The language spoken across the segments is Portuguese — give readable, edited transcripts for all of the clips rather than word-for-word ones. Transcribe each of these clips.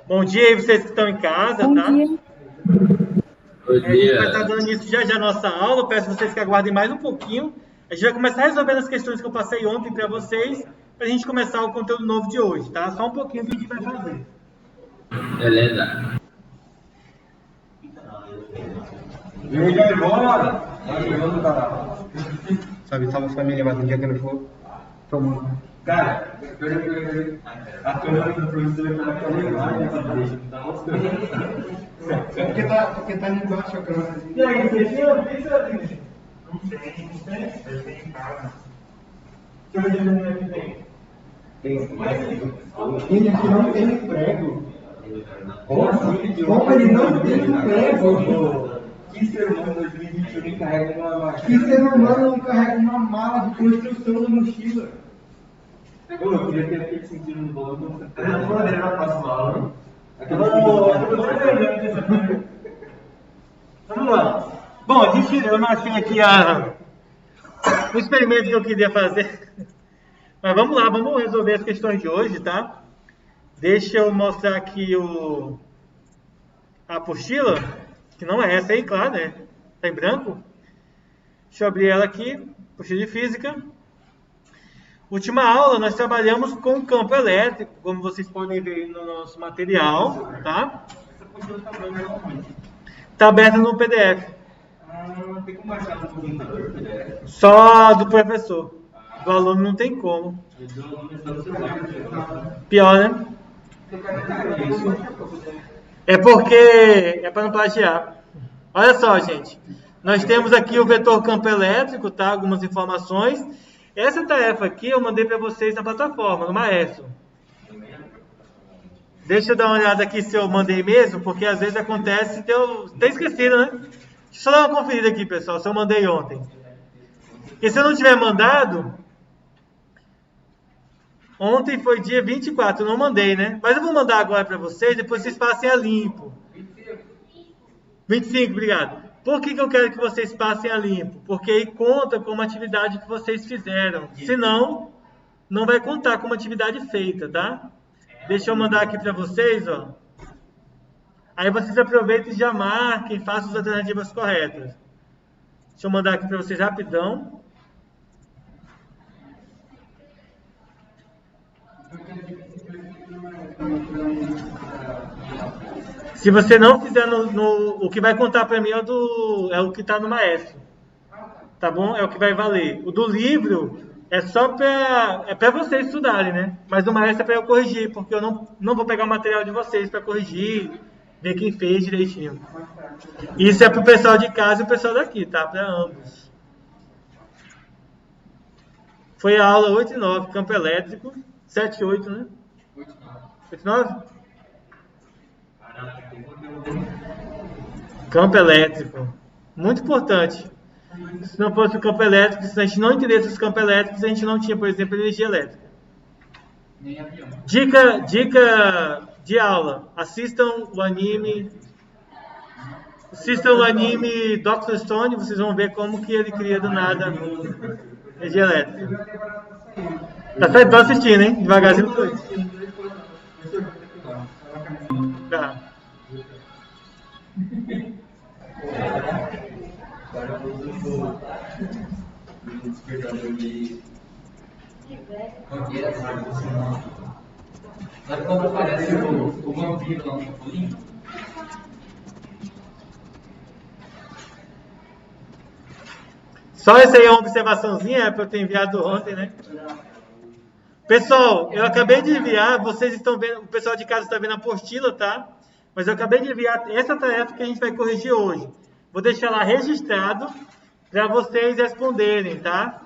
Bom dia aí vocês que estão em casa, Bom tá? dia. Bom A gente vai estar dia. dando início já a nossa aula. Peço a vocês que aguardem mais um pouquinho. A gente vai começar resolvendo as questões que eu passei ontem para vocês, para a gente começar o conteúdo novo de hoje, tá? Só um pouquinho que a gente vai fazer. Beleza. Ele vai embora. Tá chegando, cara. Sabe, salva a família, mas um dia que eu não for, tomando. Cara, a câmera do professor vai ficar legal, né? Porque tá ali embaixo a câmera. E aí, vocês tinham visto? Não tem em casa. Deixa eu ver onde é que tem. Ele aqui não tem emprego. Como ele não tem emprego? Que ser humano em 2021 carrega uma mala? Que ser humano não carrega uma mala de construção na mochila? Eu queria ter aquele sentido no bolo. Eu não vou levar para a aula. Vamos lá. Bom, eu não achei aqui o experimento que eu queria fazer. Mas vamos lá, vamos resolver as questões de hoje, tá? Deixa eu mostrar aqui a apostila, que não é essa aí, claro, né? Tá em branco. Deixa eu abrir ela aqui, apostila de física. Última aula, nós trabalhamos com campo elétrico, como vocês podem ver no nosso material, tá? Essa postura tá branca. Tá aberta no PDF. Tem como baixar no computador, PDF? Só do professor. Do aluno não tem como. Pior, né? É porque é para não plagiar. Olha só, gente. Nós temos aqui o vetor campo elétrico, tá? Algumas informações. Essa tarefa aqui eu mandei para vocês na plataforma, no Maestro. Deixa eu dar uma olhada aqui se eu mandei mesmo, porque às vezes acontece de eu ter esquecido, né? Deixa eu só dar uma conferida aqui, pessoal, se eu mandei ontem. Porque se eu não tiver mandado... Ontem foi dia 24, eu não mandei, né? Mas eu vou mandar agora para vocês, depois vocês passem a limpo. 25, obrigado. Por que eu quero que vocês passem a limpo? Porque aí conta como atividade que vocês fizeram. Senão, não vai contar como atividade feita, tá? Deixa eu mandar aqui para vocês, ó. Aí vocês aproveitem e já marquem, façam as alternativas corretas. Deixa eu mandar aqui para vocês rapidão. Se você não fizer o que vai contar para mim é o que está no Maestro. Tá bom? É o que vai valer. O do livro é só para vocês estudarem, né? Mas o Maestro é para eu corrigir, porque eu não vou pegar o material de vocês para corrigir, ver quem fez direitinho. Isso é para o pessoal de casa e o pessoal daqui, tá? Para ambos. Foi a aula 8 e 9, campo elétrico. 7 e 8, né? 8 e 9? Campo elétrico. Muito importante. Se não fosse o campo elétrico, se a gente não entendesse os campos elétricos, a gente não tinha, por exemplo, energia elétrica. Dica de aula. Assistam o anime Dr. Stone, vocês vão ver como que ele cria do nada energia elétrica. Tá certo? Tô assistindo, hein? Devagarzinho foi. Tá. Sabe como aparece o vampiro lá no Chapolin? Só essa aí é uma observaçãozinha para eu ter enviado ontem, né? Pessoal, eu acabei de enviar, vocês estão vendo, o pessoal de casa está vendo a apostila, tá? Mas eu acabei de enviar essa tarefa que a gente vai corrigir hoje. Vou deixar lá registrado para vocês responderem, tá?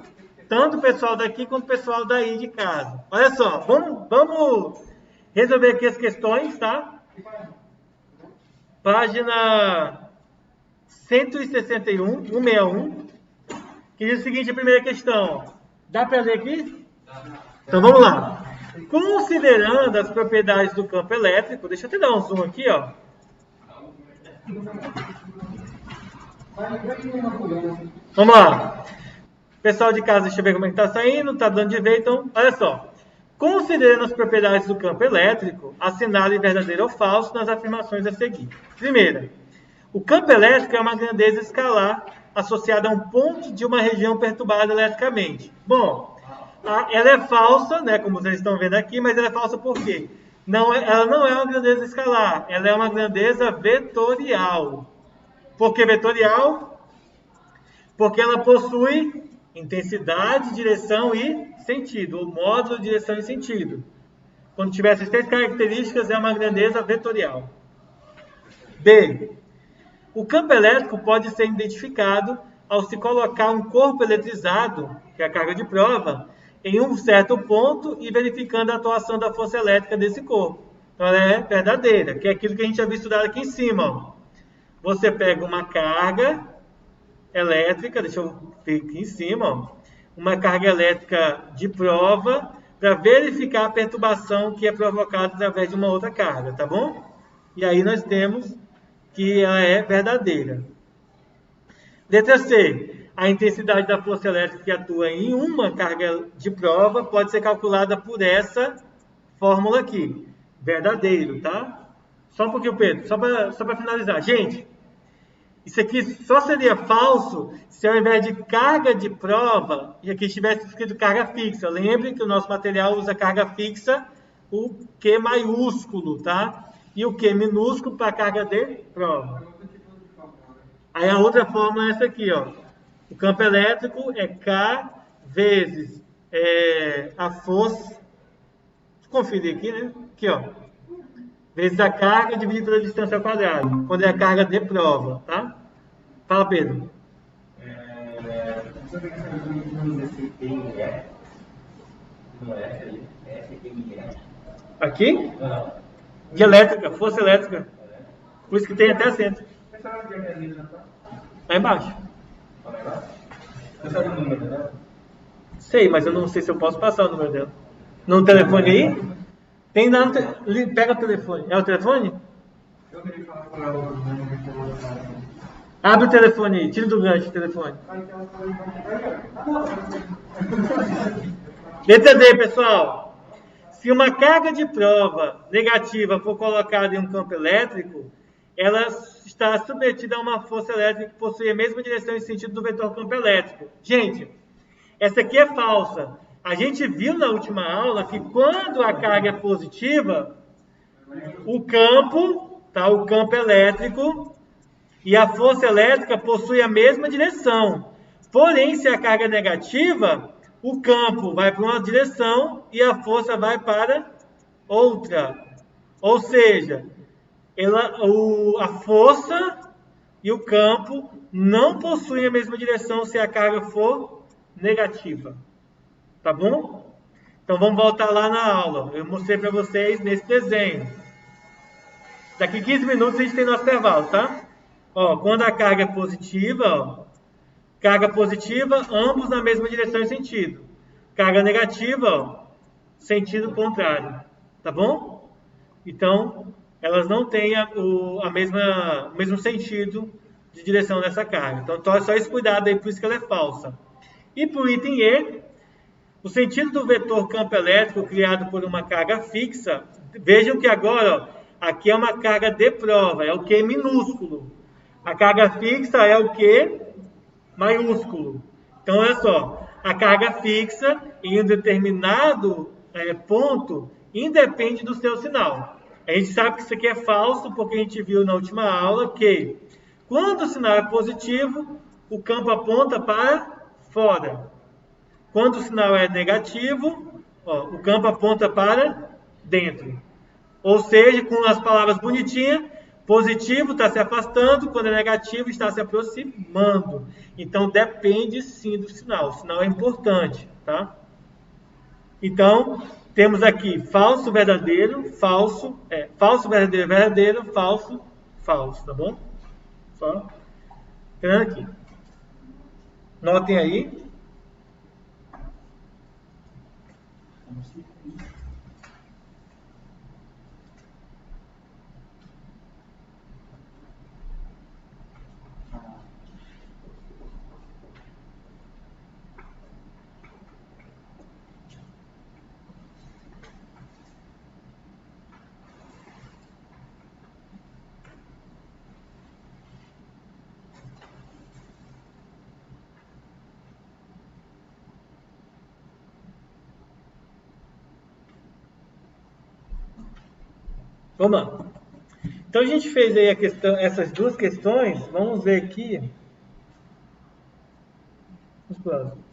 Tanto o pessoal daqui quanto o pessoal daí de casa. Olha só, vamos resolver aqui as questões, tá? Página 161, 161, que diz o seguinte, a primeira questão. Dá para ler aqui? Então vamos lá. Considerando as propriedades do campo elétrico, deixa eu até dar um zoom aqui, ó. Vamos lá. Pessoal de casa, deixa eu ver como é que tá saindo, tá dando de ver, então, olha só. Considerando as propriedades do campo elétrico, assinale verdadeiro ou falso nas afirmações a seguir. Primeira, o campo elétrico é uma grandeza escalar associada a um ponto de uma região perturbada eletricamente. Bom, ela é falsa, né, como vocês estão vendo aqui, mas ela é falsa por quê? Ela não é uma grandeza escalar, ela é uma grandeza vetorial. Por que vetorial? Porque ela possui intensidade, direção e sentido, ou módulo, direção e sentido. Quando tiver essas três características, é uma grandeza vetorial. B. O campo elétrico pode ser identificado ao se colocar um corpo eletrizado, que é a carga de prova, em um certo ponto e verificando a atuação da força elétrica desse corpo. Então, ela é verdadeira, que é aquilo que a gente já viu estudado aqui em cima. Ó. Você pega uma carga elétrica, deixa eu ver aqui em cima, ó, uma carga elétrica de prova para verificar a perturbação que é provocada através de uma outra carga, tá bom? E aí nós temos que ela é verdadeira. Letra C. A intensidade da força elétrica que atua em uma carga de prova pode ser calculada por essa fórmula aqui. Verdadeiro, tá? Só um pouquinho, Pedro, só para finalizar. Gente, isso aqui só seria falso se ao invés de carga de prova, e aqui estivesse escrito carga fixa. Lembre que o nosso material usa carga fixa, o Q maiúsculo, tá? E o Q minúsculo para carga de prova. Aí a outra fórmula é essa aqui, ó. O campo elétrico é K vezes a força. Deixa eu conferir aqui, né? Aqui, ó. Vezes a carga dividido pela distância ao quadrado. Quando é a carga de prova, tá? Fala, Pedro. Sobre essa questão desse PME, não é essa aí? Essa é PME. Aqui? Não. De elétrica, força elétrica. Por isso que tem até acento. Essa é a de Lá embaixo. Você sabe o número dela? Sei, mas eu não sei se eu posso passar o número dela. No telefone aí? Tem lá no pega o telefone. É o telefone? Eu queria falar com ela o número que eu vou usar. Abre o telefone aí. Tira do gancho o telefone. Letra D, pessoal. Se uma carga de prova negativa for colocada em um campo elétrico, ela está submetida a uma força elétrica que possui a mesma direção e sentido do vetor campo elétrico. Gente, essa aqui é falsa. A gente viu na última aula que quando a carga é positiva, o campo elétrico e a força elétrica possuem a mesma direção. Porém, se a carga é negativa, o campo vai para uma direção e a força vai para outra. Ou seja, a força e o campo não possuem a mesma direção se a carga for negativa. Tá bom? Então vamos voltar lá na aula. Eu mostrei para vocês nesse desenho. Daqui 15 minutos a gente tem nosso intervalo, tá? Ó, quando a carga é positiva, ó, carga positiva, ambos na mesma direção e sentido. Carga negativa, ó, sentido contrário. Tá bom? Então, elas não têm o mesmo sentido de direção dessa carga. Então, é só esse cuidado aí, por isso que ela é falsa. E para o item E, o sentido do vetor campo elétrico criado por uma carga fixa, vejam que agora, ó, aqui é uma carga de prova, é o Q minúsculo. A carga fixa é o Q maiúsculo. Então, olha só, a carga fixa em um determinado ponto independe do seu sinal. A gente sabe que isso aqui é falso, porque a gente viu na última aula que quando o sinal é positivo, o campo aponta para fora. Quando o sinal é negativo, ó, o campo aponta para dentro. Ou seja, com as palavras bonitinhas, positivo está se afastando, quando é negativo está se aproximando. Então, depende sim do sinal. O sinal é importante, tá? Então, temos aqui falso, verdadeiro, falso, falso, verdadeiro, verdadeiro, falso, falso, tá bom? Só tirando aqui. Notem aí. Vamos lá. Então a gente fez aí essas duas questões. Vamos ver aqui. Os próximos.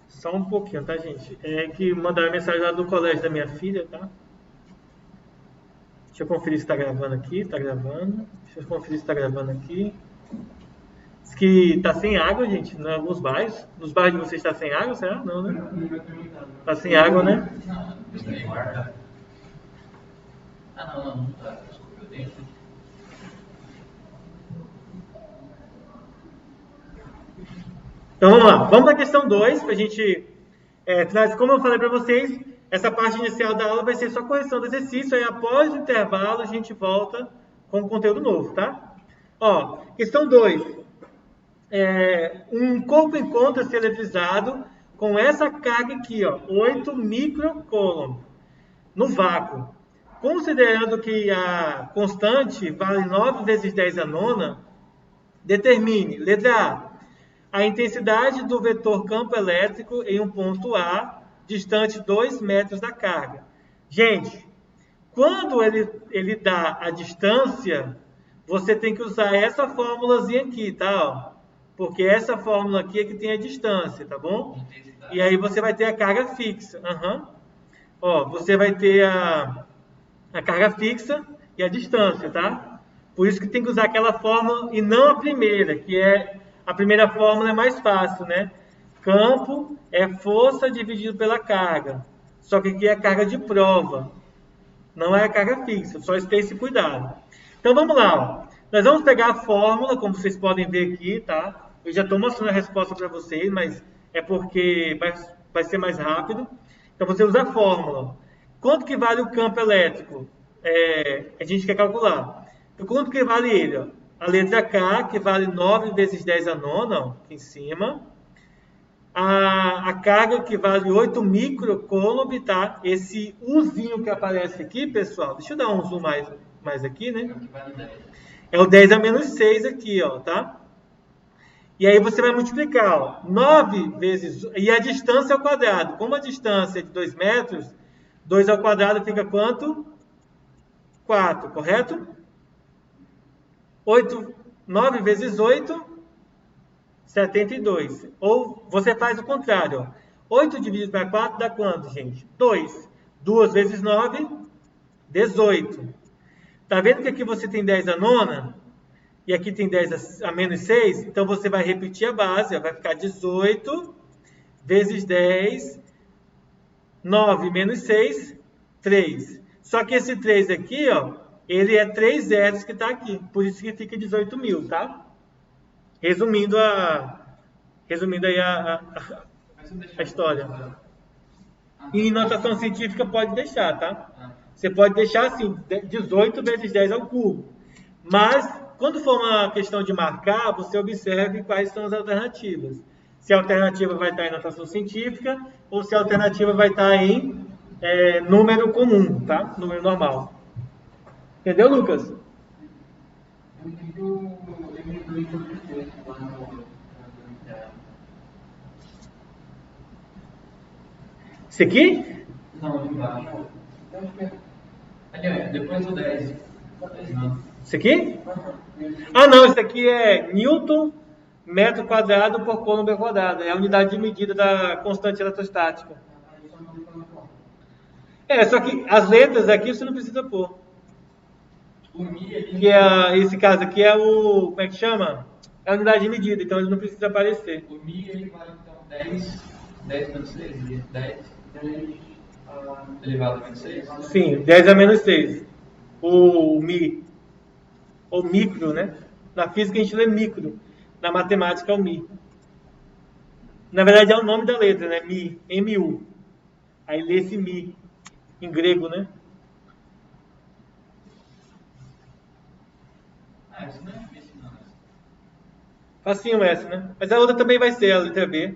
Só um pouquinho, tá, gente? É que mandaram mensagem lá do colégio da minha filha, tá? Deixa eu conferir se tá gravando aqui. Tá gravando. Deixa eu conferir se tá gravando aqui. Diz que tá sem água, gente, em alguns bairros. Nos bairros de vocês tá sem água, será? Não, né? Tá sem água, né? Não, eu tenho guarda. Ah, não tá. Desculpa, eu tenho. Então vamos lá. Vamos para a questão 2, para a gente finalizar. Como eu falei para vocês, essa parte inicial da aula vai ser só correção do exercício. Aí após o intervalo a gente volta com o conteúdo novo, tá? Ó, questão 2. Um corpo encontra-se eletrizado com essa carga aqui, ó, 8 microcoulomb no vácuo. Considerando que a constante vale 9 vezes 10 a nona, determine, letra A intensidade do vetor campo elétrico em um ponto A, distante 2 metros da carga. Gente, quando ele dá a distância, você tem que usar essa fórmulazinha aqui, tá? Ó. Porque essa fórmula aqui é que tem a distância, tá bom? E aí você vai ter a carga fixa. Ó, você vai ter a carga fixa e a distância, tá? Por isso que tem que usar aquela fórmula e não a primeira, que é... A primeira fórmula é mais fácil, né? Campo é força dividido pela carga. Só que aqui é a carga de prova. Não é a carga fixa. Só ter esse cuidado. Então vamos lá. Ó. Nós vamos pegar a fórmula, como vocês podem ver aqui, tá? Eu já estou mostrando a resposta para vocês, mas é porque vai ser mais rápido. Então você usa a fórmula. Quanto que vale o campo elétrico? A gente quer calcular. Então, quanto que vale ele? Ó? A letra K, que vale 9 vezes 10 a nona, ó, aqui em cima. A carga, que vale 8 microcoulomb, tá? Esse Uzinho que aparece aqui, pessoal, deixa eu dar um zoom mais aqui, né? É o 10 a menos 6 aqui, ó, tá? E aí você vai multiplicar, ó, 9 vezes... E a distância ao quadrado. Como a distância é de 2 metros, 2 ao quadrado fica quanto? 4, correto? 9 vezes 8, 72. Ou você faz o contrário. Ó. 8 dividido para 4 dá quanto, gente? 2. 2 vezes 9, 18. Tá vendo que aqui você tem 10 a nona? E aqui tem 10 a menos 6? Então você vai repetir a base. Ó. Vai ficar 18 vezes 10. 9 menos 6, 3. Só que esse 3 aqui, ó. Ele é 3 zeros que está aqui. Por isso que fica 18 mil, tá? Resumindo aí a história. E em notação científica pode deixar, tá? Você pode deixar assim, 18 vezes 10 ao cubo. Mas, quando for uma questão de marcar, você observe quais são as alternativas. Se a alternativa vai estar em notação científica ou se a alternativa vai estar em número comum, tá? Número normal. Entendeu, Lucas? Esse aqui? Não, de baixo. Ali, depois do 10. Não. Esse aqui? Ah, não, esse aqui é Newton metro quadrado por coulomb quadrado. É a unidade de medida da constante eletrostática. Só que as letras aqui você não precisa pôr. Que esse caso aqui é o... Como é que chama? É a unidade de medida, então ele não precisa aparecer. O Mi ele vale então 10 menos 6? 10 elevado a menos 6? Sim, 10 a menos 6. O Mi. Ou micro, né? Na física a gente lê micro. Na matemática é o Mi. Na verdade é o nome da letra, né? Mi, M-U. Aí lê esse Mi, em grego, né? Ah, isso não é difícil, não. Facinho essa, né? Mas a outra também vai ser a letra B.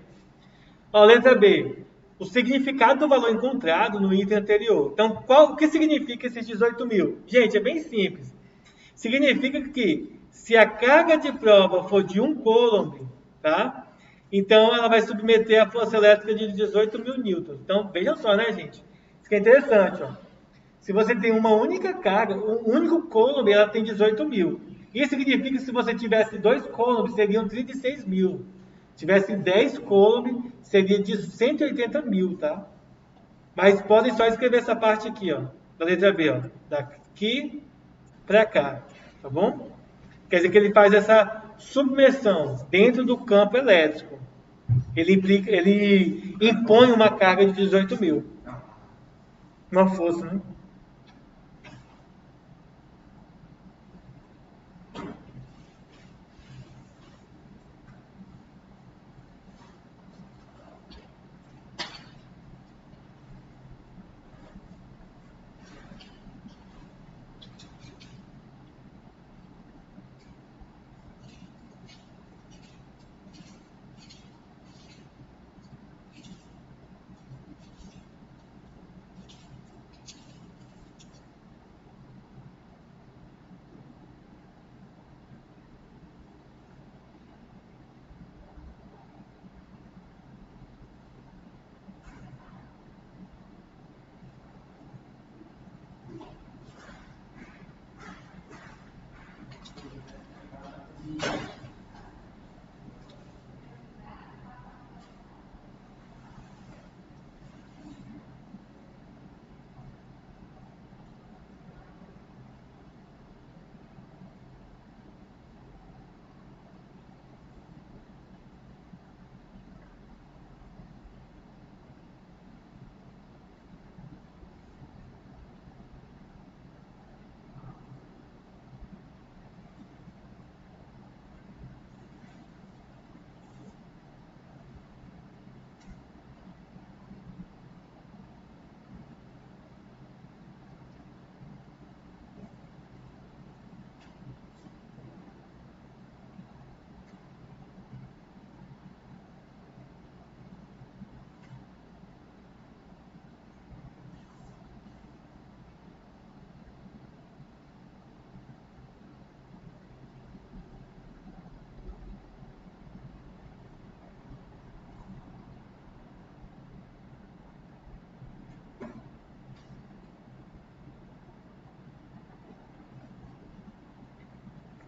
Ó, letra B. O significado do valor encontrado no item anterior. Então, o que significa esses 18 mil? Gente, é bem simples. Significa que se a carga de prova for de 1 coulomb, tá? Então ela vai submeter a força elétrica de 18 mil newtons. Então, vejam só, né, gente? Isso que é interessante, ó. Se você tem uma única carga, um único coulomb, ela tem 18 mil. Isso significa que se você tivesse 2 coulombs, seriam 36 mil. Se tivesse 10 coulomb, seria de 180 mil, tá? Mas podem só escrever essa parte aqui, ó, da letra B, ó, daqui para cá, tá bom? Quer dizer que ele faz essa submersão dentro do campo elétrico. Ele impõe uma carga de 18 mil. Uma força, né?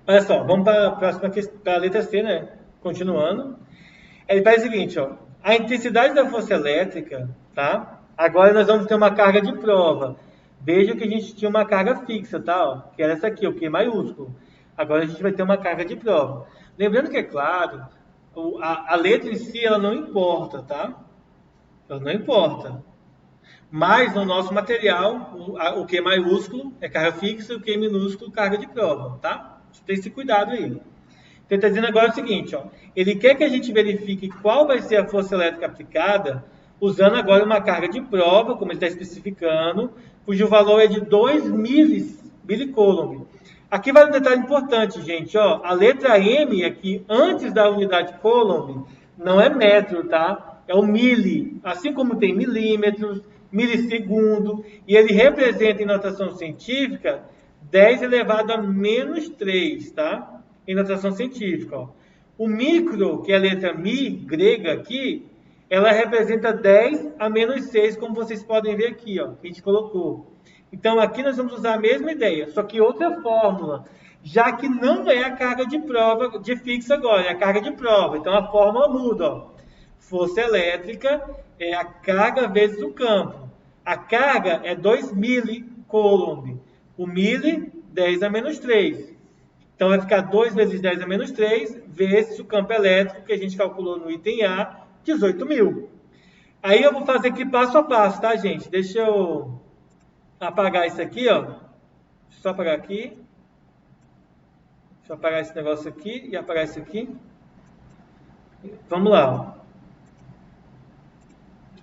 Olha só, vamos para a próxima questão, para a letra C, né? Continuando. Ele faz o seguinte, ó. A intensidade da força elétrica, tá? Agora nós vamos ter uma carga de prova. Veja que a gente tinha uma carga fixa, tá? Ó, que era essa aqui, o Q maiúsculo. Agora a gente vai ter uma carga de prova. Lembrando que, é claro, a letra em si, ela não importa, tá? Ela não importa. Mas no nosso material, o Q maiúsculo é carga fixa e o Q minúsculo carga de prova, tá? Tem esse cuidado aí. Então, ele está dizendo agora o seguinte, ó, ele quer que a gente verifique qual vai ser a força elétrica aplicada, usando agora uma carga de prova, como ele está especificando, cujo valor é de 2 milicoulomb. Aqui vai um detalhe importante, gente, ó, a letra M aqui, antes da unidade coulomb, não é metro, tá? É o mili, assim como tem milímetros, milissegundo, e ele representa em notação científica 10 elevado a menos 3, tá? Em notação científica, ó. O micro, que é a letra Mi, grega aqui, ela representa 10 a menos 6, como vocês podem ver aqui, ó, que a gente colocou. Então, aqui nós vamos usar a mesma ideia, só que outra fórmula, já que não é a carga de prova de fixa agora, é a carga de prova. Então, a fórmula muda, ó. Força elétrica é a carga vezes o campo. A carga é 2 milicoulomb. O mili, 10 a menos 3. Então, vai ficar 2 vezes 10 a menos 3, vezes o campo elétrico, que a gente calculou no item A, 18 mil. Aí eu vou fazer aqui passo a passo, tá, gente? Deixa eu apagar isso aqui, ó. Deixa eu só apagar aqui. Deixa eu apagar esse negócio aqui e apagar isso aqui. Vamos lá, ó.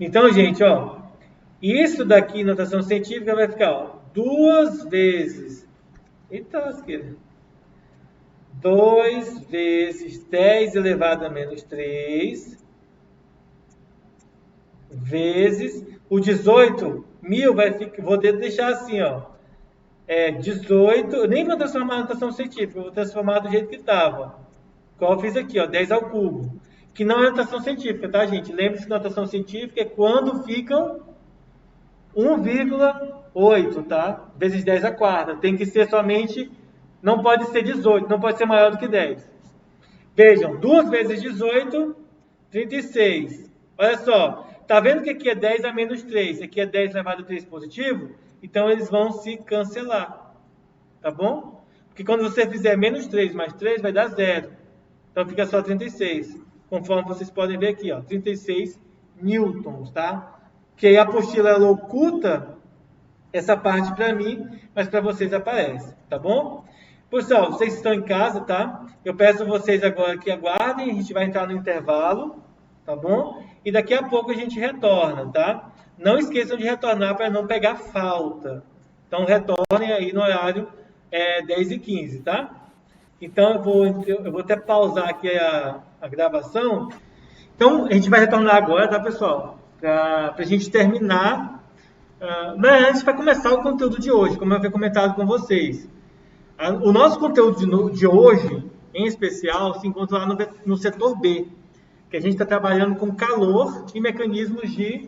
Então, gente, ó, isso daqui em notação científica vai ficar, ó, 2 vezes, eita lasqueira, 2 vezes 10 elevado a menos 3, vezes o 18.000 vai ficar, vou deixar assim, ó, 18, eu nem vou transformar em notação científica, eu vou transformar do jeito que estava, qual eu fiz aqui, ó, 10 ao cubo, que não é notação científica, tá, gente? Lembre-se que notação científica é quando ficam 1,8, tá? Vezes 10 a quarta. Tem que ser somente, não pode ser 18, não pode ser maior do que 10. Vejam, 2 vezes 18, 36. Olha só, tá vendo que aqui é 10 a menos 3, aqui é 10 elevado a 3 positivo? Então eles vão se cancelar, tá bom? Porque quando você fizer menos 3 mais 3 vai dar 0. Então fica só 36. Conforme vocês podem ver aqui, ó, 36 newtons, tá? Que aí a apostila ela oculta essa parte para mim, mas para vocês aparece, tá bom? Pessoal, vocês estão em casa, tá? Eu peço vocês agora que aguardem, a gente vai entrar no intervalo, tá bom? E daqui a pouco a gente retorna, tá? Não esqueçam de retornar para não pegar falta. Então retornem aí no horário 10h15, tá? Então eu vou até pausar aqui a gravação. Então a gente vai retornar agora, tá, pessoal? Para a gente terminar, mas antes para começar o conteúdo de hoje, como eu havia comentado com vocês. O nosso conteúdo de hoje, em especial, se encontra lá no setor B, que a gente está trabalhando com calor e mecanismos de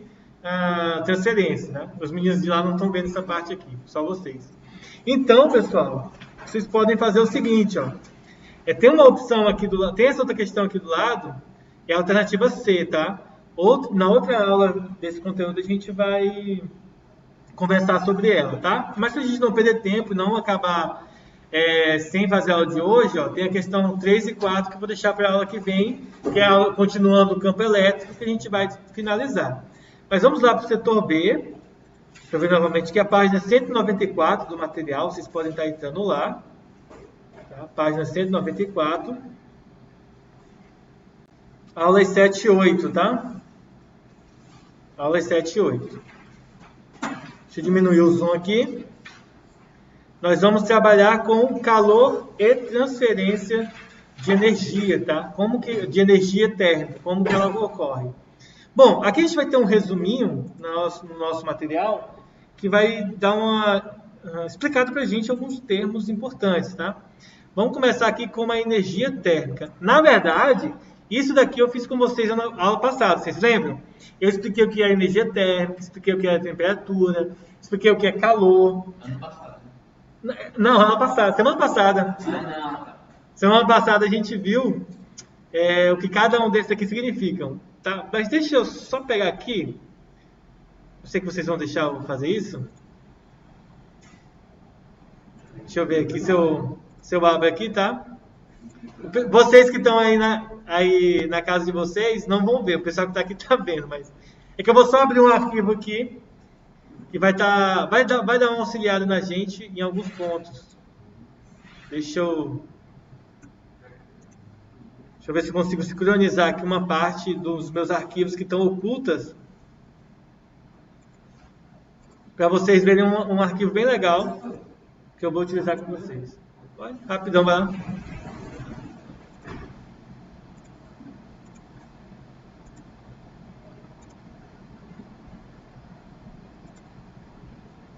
transferência, né? Os meninos de lá não estão vendo essa parte aqui, só vocês. Então, pessoal, vocês podem fazer o seguinte, ó. Tem uma opção aqui do lado, tem essa outra questão aqui do lado, é a alternativa C, tá? Na outra aula desse conteúdo a gente vai conversar sobre ela, tá? Mas se a gente não perder tempo e não acabar sem fazer a aula de hoje, ó, tem a questão 3 e 4 que eu vou deixar para a aula que vem, que é a aula continuando o campo elétrico, que a gente vai finalizar. Mas vamos lá para o setor B. Deixa eu ver novamente que é a página 194 do material, vocês podem estar entrando lá. Tá? Página 194. Aulas 7 e 8, tá? Aulas 7 e 8. Deixa eu diminuir o zoom aqui. Nós vamos trabalhar com calor e transferência de energia, tá? De energia térmica, como que ela ocorre. Bom, aqui a gente vai ter um resuminho no nosso material que vai dar explicado para a gente alguns termos importantes, tá? Vamos começar aqui com a energia térmica. Na verdade, isso daqui eu fiz com vocês na aula passada, vocês lembram? Eu expliquei o que é energia térmica, expliquei o que é temperatura, expliquei o que é calor. Ano passado. Não, ano passado, semana passada. Semana passada a gente viu o que cada um desses aqui significam. Tá? Mas deixa eu só pegar aqui. Eu sei que vocês vão deixar eu fazer isso. Deixa eu ver aqui se eu abro aqui, tá? Vocês que estão aí na casa de vocês não vão ver. O pessoal que está aqui está vendo, mas é que eu vou só abrir um arquivo aqui que vai dar uma auxiliada na gente em alguns pontos. Deixa eu ver se eu consigo sincronizar aqui uma parte dos meus arquivos que estão ocultas para vocês verem um arquivo bem legal que eu vou utilizar com vocês. Vai, rapidão, vai lá.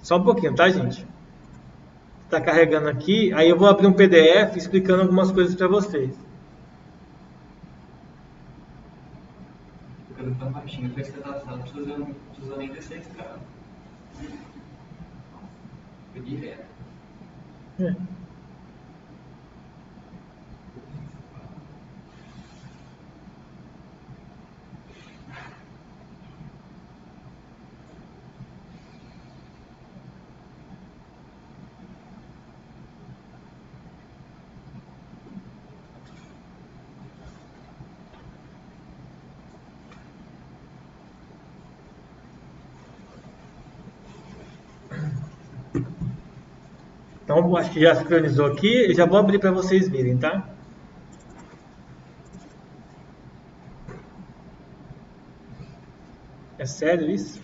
Só um pouquinho, tá, gente? Está carregando aqui. Aí eu vou abrir um PDF explicando algumas coisas para vocês. Ficando tão baixinho, foi não precisa nem descer esse cara. Foi direto. Então, acho que já sincronizou aqui. Eu já vou abrir para vocês verem, tá? É sério isso?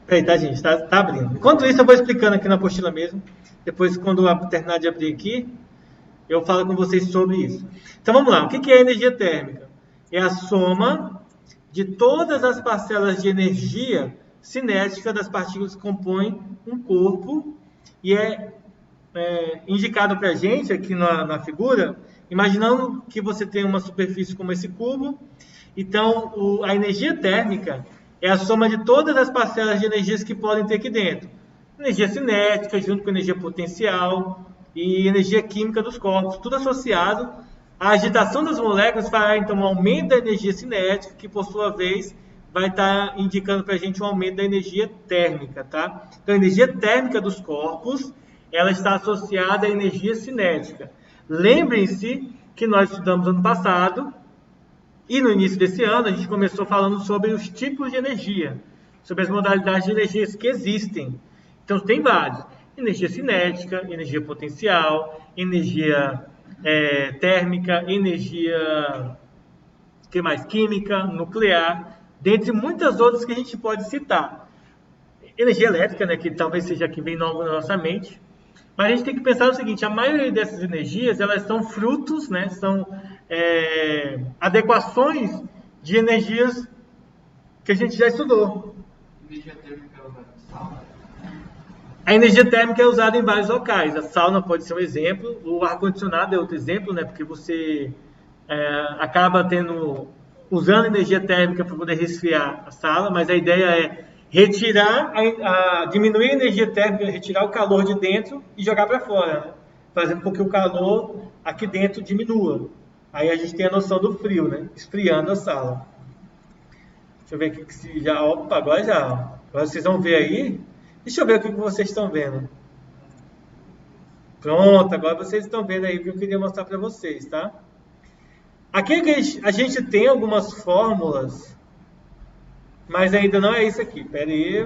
Peraí, tá, gente? Tá abrindo. Enquanto isso, eu vou explicando aqui na apostila mesmo. Depois, quando eu terminar de abrir aqui, eu falo com vocês sobre isso. Então, vamos lá. O que é energia térmica? É a soma de todas as parcelas de energia cinética das partículas que compõem um corpo e é indicado para a gente aqui na figura, imaginando que você tem uma superfície como esse cubo. Então, a energia térmica é a soma de todas as parcelas de energias que podem ter aqui dentro. Energia cinética, junto com energia potencial e energia química dos corpos, tudo associado. A agitação das moléculas fará, então, um aumento da energia cinética, que, por sua vez, vai estar indicando para a gente um aumento da energia térmica, tá? Então, a energia térmica dos corpos, ela está associada à energia cinética. Lembrem-se que nós estudamos ano passado, e no início desse ano, a gente começou falando sobre os tipos de energia, sobre as modalidades de energias que existem. Então, tem vários. Energia cinética, energia potencial, energia térmica, energia que mais? Química, nuclear, dentre muitas outras que a gente pode citar. Energia elétrica, né, que talvez seja que vem novo na nossa mente. Mas a gente tem que pensar o seguinte, a maioria dessas energias, elas são frutos, né, são adequações de energias que a gente já estudou. Energia térmica é usada em sauna? A energia térmica é usada em vários locais. A sauna pode ser um exemplo, o ar-condicionado é outro exemplo, né, porque você acaba usando energia térmica para poder resfriar a sala, mas a ideia é diminuir a energia térmica, retirar o calor de dentro e jogar para fora, né? Fazendo com que o calor aqui dentro diminua. Aí a gente tem a noção do frio, né? Esfriando a sala. Deixa eu ver aqui se já... Opa, agora já. Agora vocês vão ver aí. Deixa eu ver o que vocês estão vendo. Pronto, agora vocês estão vendo aí o que eu queria mostrar para vocês, tá? Aqui a gente tem algumas fórmulas, mas ainda não é isso aqui. Pera aí,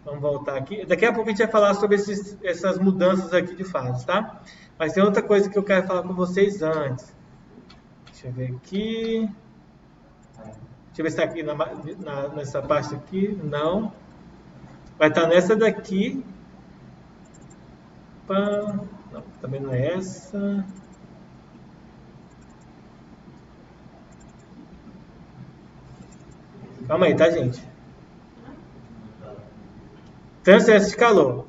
vamos voltar aqui. Daqui a pouco a gente vai falar sobre essas mudanças aqui de fase, tá? Mas tem outra coisa que eu quero falar com vocês antes. Deixa eu ver aqui. Deixa eu ver se está aqui nessa parte aqui. Não. Vai estar nessa daqui. Não, também não é essa. Calma aí, tá, gente? Transferência de calor.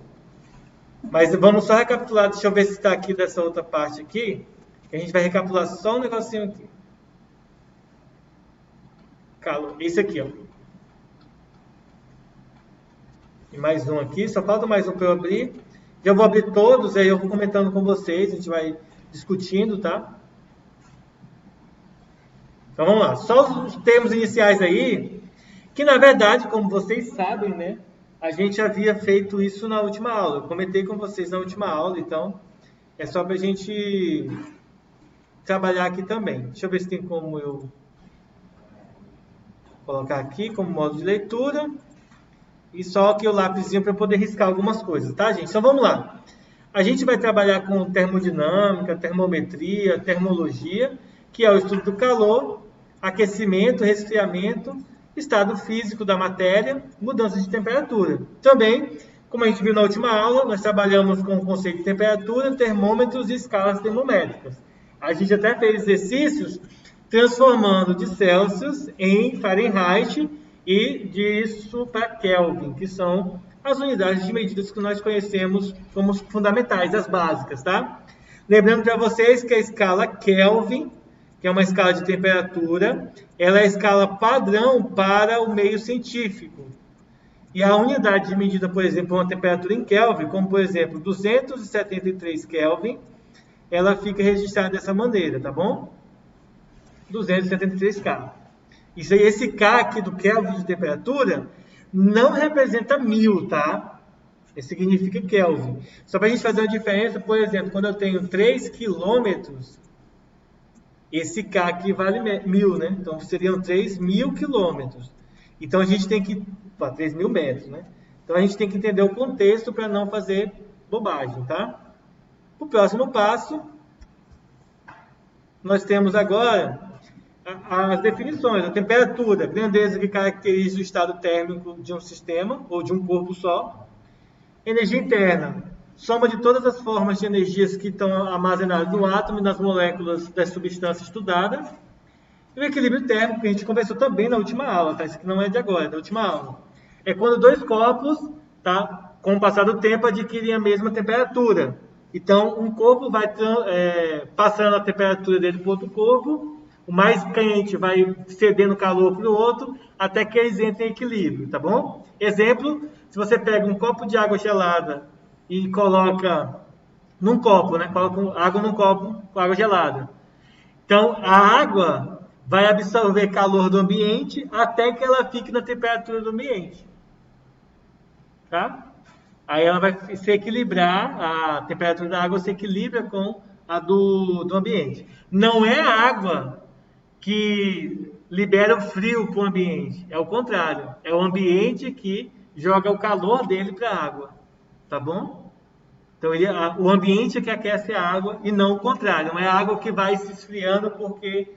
Mas vamos só recapitular. Deixa eu ver se está aqui dessa outra parte aqui. A gente vai recapitular só um negocinho aqui. Calor. Esse aqui, ó. E mais um aqui. Só falta mais um para eu abrir. Já vou abrir todos, aí eu vou comentando com vocês. A gente vai discutindo, tá? Então vamos lá. Só os termos iniciais aí. Que na verdade, como vocês sabem, né? A gente havia feito isso na última aula. Eu comentei com vocês na última aula, então é só para a gente trabalhar aqui também. Deixa eu ver se tem como eu colocar aqui como modo de leitura. E só aqui o lápisinho para poder riscar algumas coisas, tá, gente? Então vamos lá. A gente vai trabalhar com termodinâmica, termometria, termologia, que é o estudo do calor, aquecimento, resfriamento, estado físico da matéria, mudança de temperatura. Também, como a gente viu na última aula, nós trabalhamos com o conceito de temperatura, termômetros e escalas termométricas. A gente até fez exercícios transformando de Celsius em Fahrenheit e disso para Kelvin, que são as unidades de medidas que nós conhecemos como fundamentais, as básicas, tá? Lembrando para vocês que a escala Kelvin, que é uma escala de temperatura, ela é a escala padrão para o meio científico. E a unidade de medida, por exemplo, uma temperatura em Kelvin, como por exemplo 273 Kelvin, ela fica registrada dessa maneira, tá bom? 273 K. Isso aí, esse K aqui do Kelvin de temperatura não representa 1000, tá? Isso significa Kelvin. Só para a gente fazer uma diferença, por exemplo, quando eu tenho 3 quilômetros, Esse K aqui vale 1.000, né? Então seriam 3.000 quilômetros. Então a gente tem que... 3.000 metros, né? Então a gente tem que entender o contexto para não fazer bobagem, tá? O próximo passo, nós temos agora as definições. A temperatura, grandeza que caracteriza o estado térmico de um sistema ou de um corpo só. Energia interna, soma de todas as formas de energias que estão armazenadas no átomo e nas moléculas das substâncias estudadas. E o equilíbrio térmico, que a gente conversou também na última aula, tá? Isso aqui não é de agora, é da última aula. É quando dois corpos, tá, com o passar do tempo, adquirem a mesma temperatura. Então, um corpo vai passando a temperatura dele para o outro corpo, o mais quente vai cedendo calor para o outro, até que eles entrem em equilíbrio, tá bom? Exemplo, se você pega um copo de água gelada e coloca num copo, né? Coloca água num copo com água gelada. Então, a água vai absorver calor do ambiente até que ela fique na temperatura do ambiente. Tá? Aí ela vai se equilibrar, a temperatura da água se equilibra com a do ambiente. Não é a água que libera o frio para o ambiente, é o contrário. É o ambiente que joga o calor dele para a água, tá bom? Então o ambiente é que aquece a água e não o contrário. Não é a água que vai se esfriando porque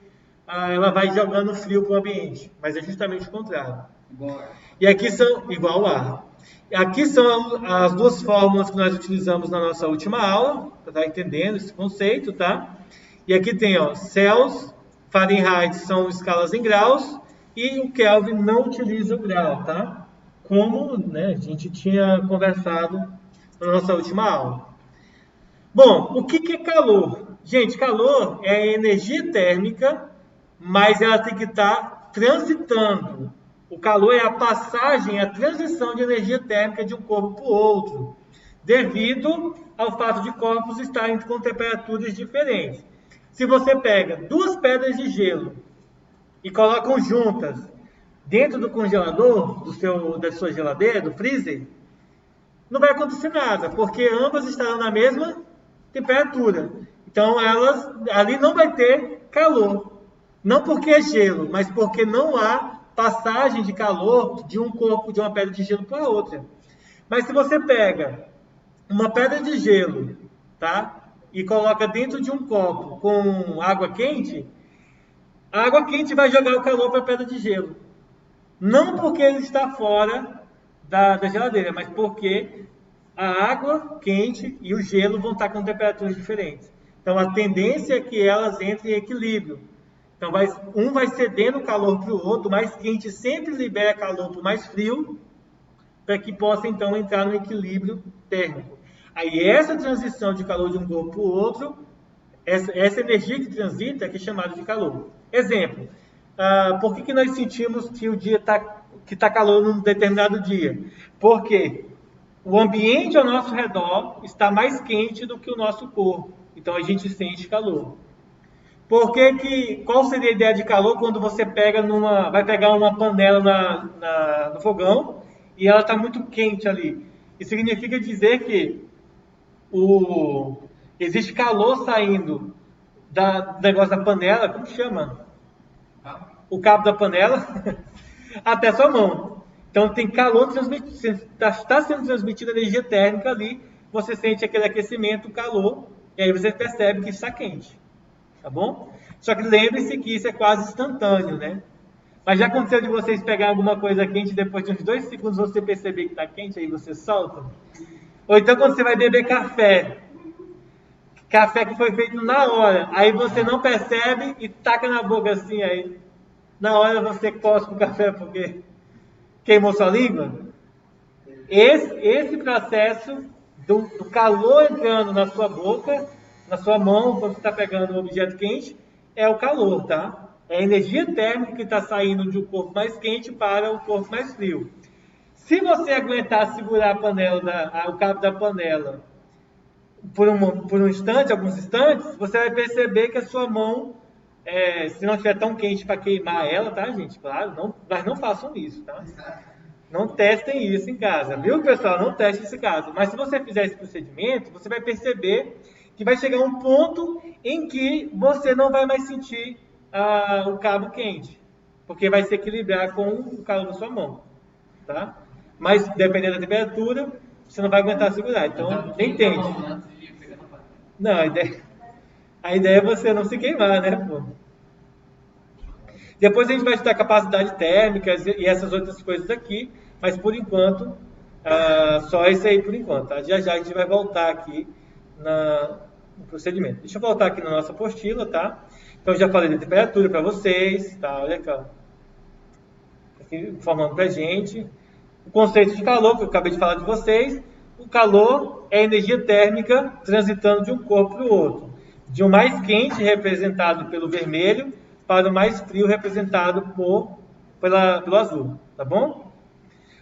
ela vai jogando frio para o ambiente, mas é justamente o contrário. E aqui são igual ao ar. Aqui são as duas fórmulas que nós utilizamos na nossa última aula, para estar entendendo esse conceito, tá? E aqui tem, ó, Celsius, Fahrenheit são escalas em graus, e o Kelvin não utiliza o grau, tá? Como, né, a gente tinha conversado na nossa última aula. Bom, o que é calor? Gente, calor é energia térmica, mas ela tem que estar transitando. O calor é a passagem, a transição de energia térmica de um corpo para o outro, devido ao fato de corpos estarem com temperaturas diferentes. Se você pega duas pedras de gelo e colocam juntas dentro do congelador, da sua geladeira, do freezer, não vai acontecer nada, porque ambas estarão na mesma temperatura. Então, ali não vai ter calor. Não porque é gelo, mas porque não há passagem de calor de um corpo, de uma pedra de gelo para outra. Mas se você pega uma pedra de gelo, tá? E coloca dentro de um copo com água quente, a água quente vai jogar o calor para a pedra de gelo. Não porque ele está fora da geladeira, mas porque a água quente e o gelo vão estar com temperaturas diferentes. Então, a tendência é que elas entrem em equilíbrio. Então, um vai cedendo calor para o outro, o mais quente sempre libera calor para o mais frio, para que possa, então, entrar no equilíbrio térmico. Aí, essa transição de calor de um corpo para o outro, essa energia que transita é que é chamada de calor. Exemplo, por que nós sentimos que o dia está calor num determinado dia? Porque o ambiente ao nosso redor está mais quente do que o nosso corpo. Então, a gente sente calor. Qual seria a ideia de calor quando você vai pegar uma panela no fogão e ela está muito quente ali? Isso significa dizer que existe calor saindo do negócio da panela, como chama? O cabo da panela, até sua mão. Então tem calor transmitido, está sendo transmitida energia térmica ali, você sente aquele aquecimento, o calor, e aí você percebe que está quente. Tá bom? Só que lembre-se que isso é quase instantâneo, né? Mas já aconteceu de vocês pegar alguma coisa quente e depois de uns 2 segundos você perceber que está quente, aí você solta? Ou então quando você vai beber café que foi feito na hora, aí você não percebe e taca na boca assim, aí na hora você cospe o café porque queimou sua língua? Esse processo do calor entrando na sua boca, na sua mão, quando você está pegando um objeto quente, é o calor, tá? É a energia térmica que está saindo de um corpo mais quente para o corpo mais frio. Se você aguentar segurar a panela, o cabo da panela por um instante, alguns instantes, você vai perceber que a sua mão, se não estiver tão quente para queimar ela, tá, gente? Claro, mas não façam isso, tá? Não testem isso em casa, viu, pessoal? Não testem isso em casa. Mas se você fizer esse procedimento, você vai perceber que vai chegar um ponto em que você não vai mais sentir o cabo quente, porque vai se equilibrar com o calor da sua mão, tá? Mas dependendo da temperatura, você não vai aguentar segurar, então nem tente. Não, a ideia é você não se queimar, né, pô? Depois a gente vai estudar capacidade térmica e essas outras coisas aqui, mas por enquanto, só isso aí por enquanto, tá? Já já a gente vai voltar aqui no procedimento. Deixa eu voltar aqui na nossa apostila, tá? Então, já falei da temperatura para vocês, tá? Olha aqui, ó. Aqui informando pra gente. O conceito de calor, que eu acabei de falar de vocês. O calor é energia térmica transitando de um corpo para o outro. De um mais quente, representado pelo vermelho, para o mais frio, representado pelo azul. Tá bom?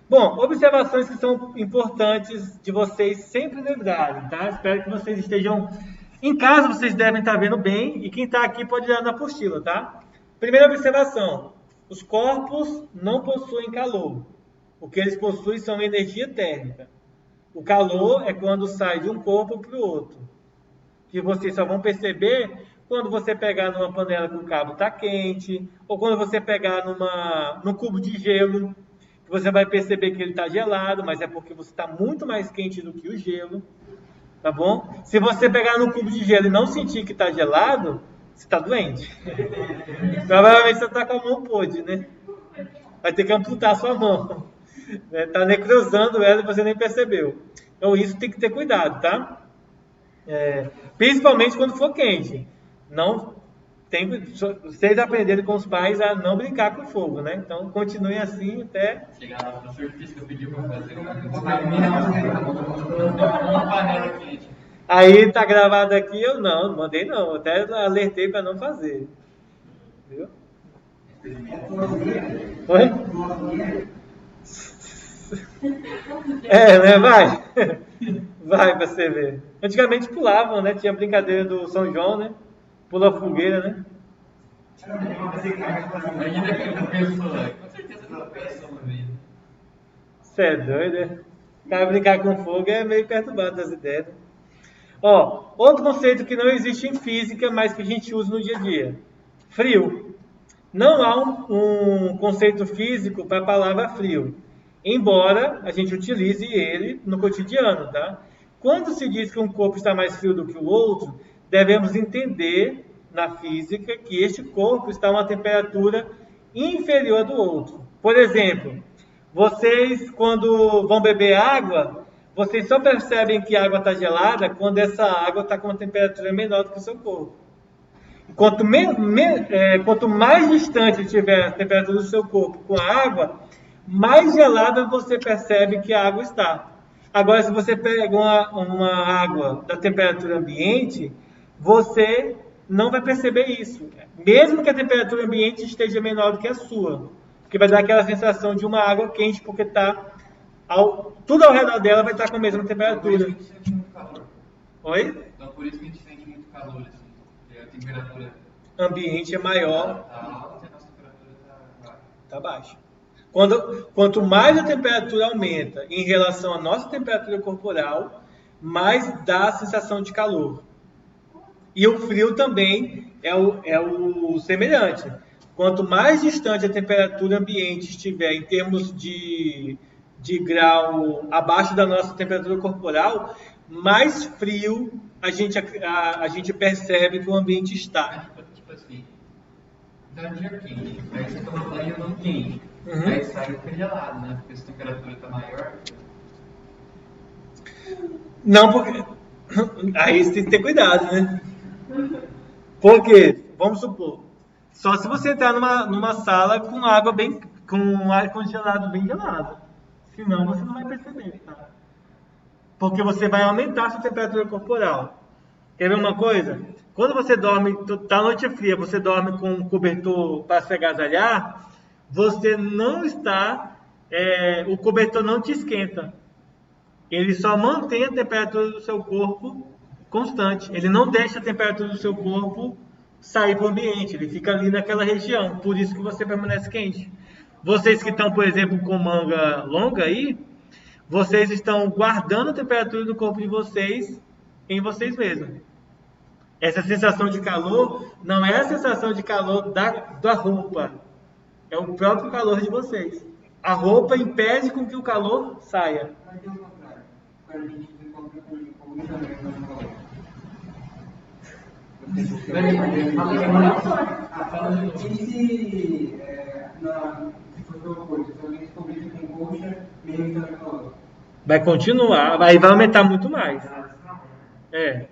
Bom, observações que são importantes de vocês sempre lembrarem, tá? Espero que vocês estejam em casa, vocês devem estar vendo bem, e quem está aqui pode olhar na apostila, tá? Primeira observação, os corpos não possuem calor. O que eles possuem são energia térmica. O calor é quando sai de um corpo para o outro. Que vocês só vão perceber quando você pegar numa panela que o cabo está quente, ou quando você pegar num cubo de gelo, que você vai perceber que ele está gelado, mas é porque você está muito mais quente do que o gelo, tá bom? Se você pegar num cubo de gelo e não sentir que está gelado, você está doente. Provavelmente você está com a mão podre, né? Vai ter que amputar a sua mão. Está necrosando ela e você nem percebeu. Então isso tem que ter cuidado, tá? Principalmente quando for quente. Não tem, vocês aprenderem com os pais a não brincar com fogo, né? Então continuem assim até... Chegar lá no surfista que eu pedi para fazer uma panela quente. Aí tá gravado aqui, eu não mandei não. Eu até alertei para não fazer. Viu? Oi? Né? Vai. Vai pra você ver. Antigamente pulavam, né? Tinha a brincadeira do São João, né? Pula fogueira, né? Ainda que uma pessoa, com certeza uma pessoa uma vez. Você é doido, né? O cara brincar com fogo é meio perturbado das ideias. Né? Ó, outro conceito que não existe em física, mas que a gente usa no dia a dia. Frio. Não há um conceito físico para a palavra frio, embora a gente utilize ele no cotidiano, tá? Quando se diz que um corpo está mais frio do que o outro, devemos entender na física que este corpo está a uma temperatura inferior do outro. Por exemplo, vocês quando vão beber água, vocês só percebem que a água está gelada quando essa água está com uma temperatura menor do que o seu corpo. Quanto mais distante tiver a temperatura do seu corpo com a água, mais gelada você percebe que a água está. Agora, se você pega uma água da temperatura ambiente, você não vai perceber isso. Mesmo que a temperatura ambiente esteja menor do que a sua. Porque vai dar aquela sensação de uma água quente, porque tudo ao redor dela vai estar com a mesma temperatura. Por isso que a gente sente muito calor. Oi? Então por isso que a gente sente muito calor, assim. Porque a temperatura Ambiente é maior, está alta e a nossa temperatura está baixa. Quanto mais a temperatura aumenta em relação à nossa temperatura corporal, mais dá a sensação de calor. E o frio também é o semelhante. Quanto mais distante a temperatura ambiente estiver em termos de grau abaixo da nossa temperatura corporal, mais frio a gente percebe que o ambiente está. Tipo assim, dá um dia quente, aí você toma banho não quente. Uhum. Aí sai e fica gelado, né? Porque se a temperatura está maior. Não, porque... Aí você tem que ter cuidado, né? Porque, vamos supor, só se você entrar numa sala com água com um ar congelado bem gelado. Senão você não vai perceber, tá? Porque você vai aumentar a sua temperatura corporal. Quer ver uma coisa? Quando você dorme, tá noite fria, você dorme com um cobertor para se agasalhar, você não está, o cobertor não te esquenta. Ele só mantém a temperatura do seu corpo constante. Ele não deixa a temperatura do seu corpo sair para o ambiente. Ele fica ali naquela região. Por isso que você permanece quente. Vocês que estão, por exemplo, com manga longa aí, vocês estão guardando a temperatura do corpo de vocês em vocês mesmos. Essa sensação de calor não é a sensação de calor da roupa. É o próprio calor de vocês. A roupa impede com que o calor saia. Mas é o contrário. Quando a gente desenvolve com muita merda no calor. E se for o oposto, se alguém descobrir que tem coxa, mesmo estando calor? Vai continuar, aí vai aumentar muito mais. É.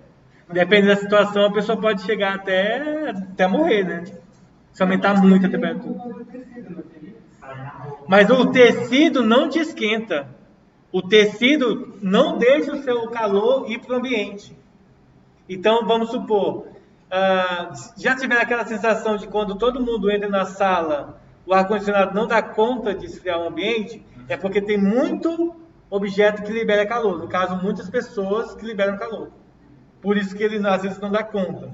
Dependendo da situação, a pessoa pode chegar até morrer, né? Se aumentar muito a temperatura. Mas o tecido não te esquenta. O tecido não deixa o seu calor ir para o ambiente. Então, vamos supor, já tiveram aquela sensação de quando todo mundo entra na sala, o ar-condicionado não dá conta de esfriar o ambiente? É porque tem muito objeto que libera calor. No caso, muitas pessoas que liberam calor. Por isso que ele às vezes não dá conta.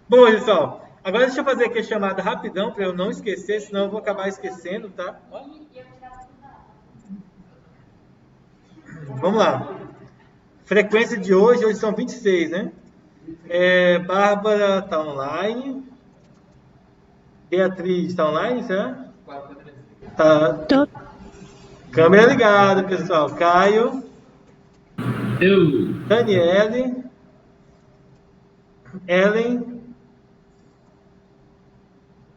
Bom, pessoal, agora deixa eu fazer aqui a chamada rapidão para eu não esquecer, senão eu vou acabar esquecendo, tá? Vamos lá. Frequência de hoje são 26, né? Bárbara está online. Beatriz está online, certo? Tá. Tô. Câmera ligada, pessoal. Caio. Eu. Daniele. Ellen.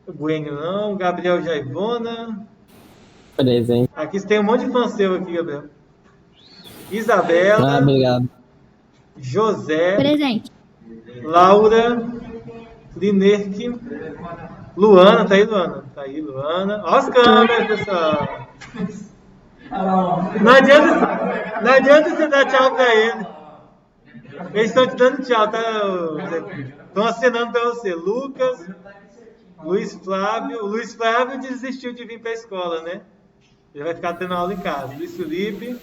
Bueno não. Gabriel Jaivona. Presente. Aqui tem um monte de fã seu aqui, Gabriel. Isabela. Obrigado. José. Presente. Laura. Linerque. Luana, tá aí, Luana? Tá aí, Luana. Olha as câmeras, pessoal. Não adianta você dar tchau pra ele. Eles estão te dando tchau, tá? Estão acenando pra você. Lucas, Luiz Flávio. O Luiz Flávio desistiu de vir pra escola, né? Ele vai ficar tendo aula em casa. Luiz Felipe.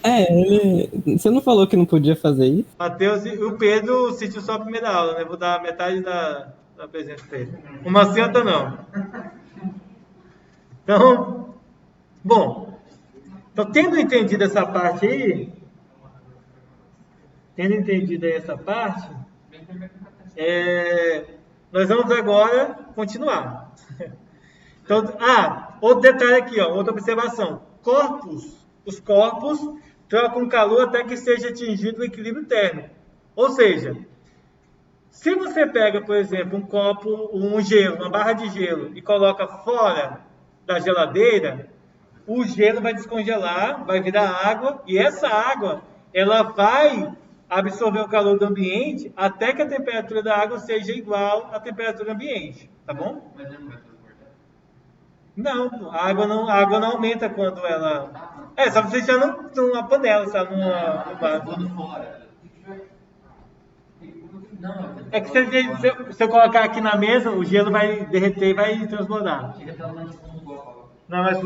Você não falou que não podia fazer isso? Matheus e o Pedro assistiu só a primeira aula, né? Vou dar metade da presença pra ele. Uma sim, outra não. Então, bom. Então, tendo entendido essa parte aí, nós vamos agora continuar. Então, outro detalhe aqui, outra observação. Os corpos trocam calor até que seja atingido o equilíbrio térmico. Ou seja, se você pega, por exemplo, um copo, um gelo, uma barra de gelo e coloca fora da geladeira, o gelo vai descongelar, vai virar água, e essa água ela vai absorver o calor do ambiente até que a temperatura da água seja igual à temperatura ambiente, tá bom? Mas ele não vai transportar? Não, a água não aumenta quando ela... só você deixar numa panela, sabe? Quando fora. Não, É que se eu colocar aqui na mesa, o gelo vai derreter e vai transbordar. chega até lá de fundo do copo. Mas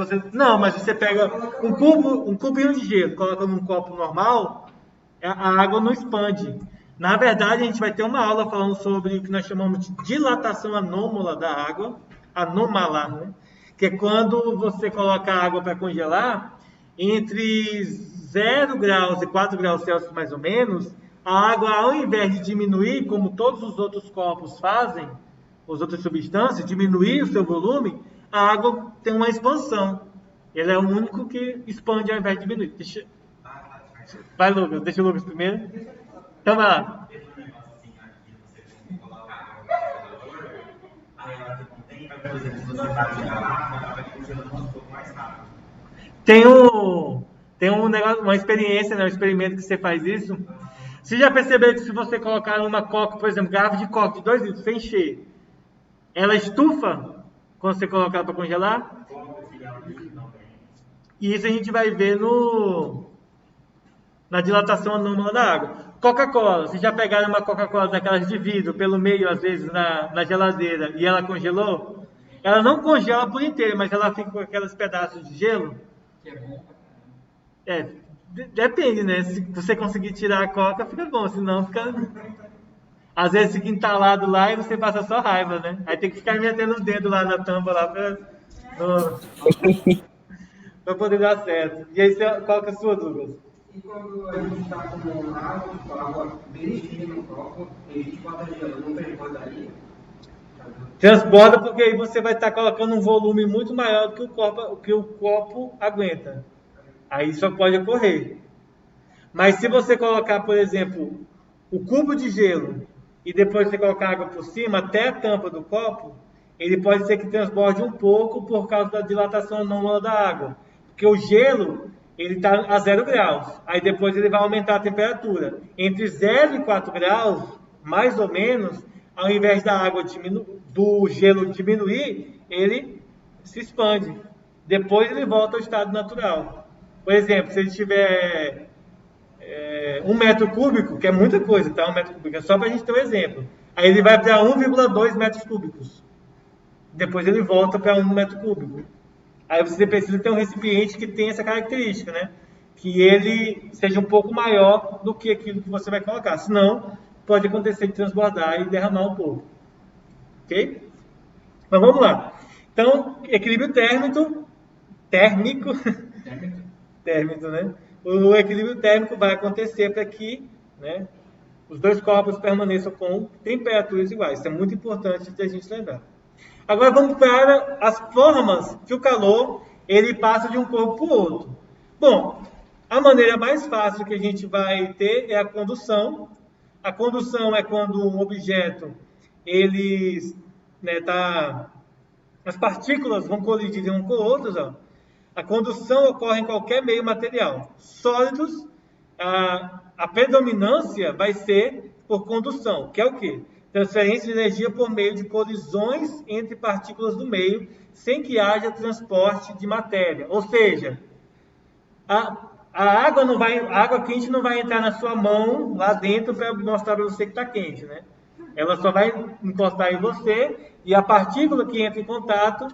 você pega um cubinho de gelo, coloca num copo normal, a água não expande. Na verdade, a gente vai ter uma aula falando sobre o que nós chamamos de dilatação anômala da água, anomalar, né? Que é quando você coloca a água para congelar, entre 0 graus e 4 graus Celsius mais ou menos, a água, ao invés de diminuir, como todos os outros corpos fazem, as outras substâncias, diminuir o seu volume, a água tem uma expansão. Ele é o único que expande ao invés de diminuir. Vai, Lucas. Deixa o Lucas primeiro. Então, vai lá. Tem um negócio, uma experiência, né? Um experimento que você faz isso. Você já percebeu que se você colocar numa coca, por exemplo, garrafa de coca de 2 litros, sem encher, ela estufa quando você coloca ela para congelar? E isso a gente vai ver na dilatação anômala da água. Coca-Cola, vocês já pegaram uma Coca-Cola daquelas de vidro pelo meio, às vezes, na geladeira, e ela congelou? Ela não congela por inteiro, mas ela fica com aqueles pedaços de gelo. Que é bom. Depende, né? Se você conseguir tirar a coca, fica bom. Senão, fica... Às vezes fica entalado lá e você passa só raiva, né? Aí tem que ficar metendo os dedos lá na tampa lá pra poder dar certo. E aí, qual que é a sua, Douglas? E quando a gente está com água, tipo, água bem cheia no copo, e a gente bota gelo, não transbordaria? Transborda porque aí você vai estar colocando um volume muito maior do que o copo aguenta. Aí só pode ocorrer. Mas se você colocar, por exemplo, o cubo de gelo e depois você colocar água por cima, até a tampa do copo, ele pode ser que transborde um pouco por causa da dilatação anômala da água. Porque o gelo, ele está a 0 graus. Aí depois ele vai aumentar a temperatura. Entre 0 e 4 graus, mais ou menos, ao invés da água do gelo diminuir, ele se expande. Depois ele volta ao estado natural. Por exemplo, se ele tiver 1 metro cúbico, que é muita coisa, tá? 1 metro cúbico, é só para a gente ter um exemplo. Aí ele vai para 1,2 metros cúbicos. Depois ele volta para 1 metro cúbico. Aí você precisa ter um recipiente que tenha essa característica, né? Que ele seja um pouco maior do que aquilo que você vai colocar. Senão, pode acontecer de transbordar e derramar um pouco. Ok? Mas vamos lá. Então, equilíbrio térmico, né? O equilíbrio térmico vai acontecer para que, né, os dois corpos permaneçam com temperaturas iguais. Isso é muito importante de a gente lembrar. Agora vamos para as formas que o calor ele passa de um corpo para o outro. Bom, a maneira mais fácil que a gente vai ter é a condução. A condução é quando um objeto, as partículas vão colidir um com o outro. Ó. A condução ocorre em qualquer meio material. Sólidos, a predominância vai ser por condução, que é o quê? Transferência de energia por meio de colisões entre partículas do meio, sem que haja transporte de matéria. Ou seja, a água quente não vai entrar na sua mão lá dentro para mostrar para você que está quente, né? Ela só vai encostar em você e a partícula que entra em contato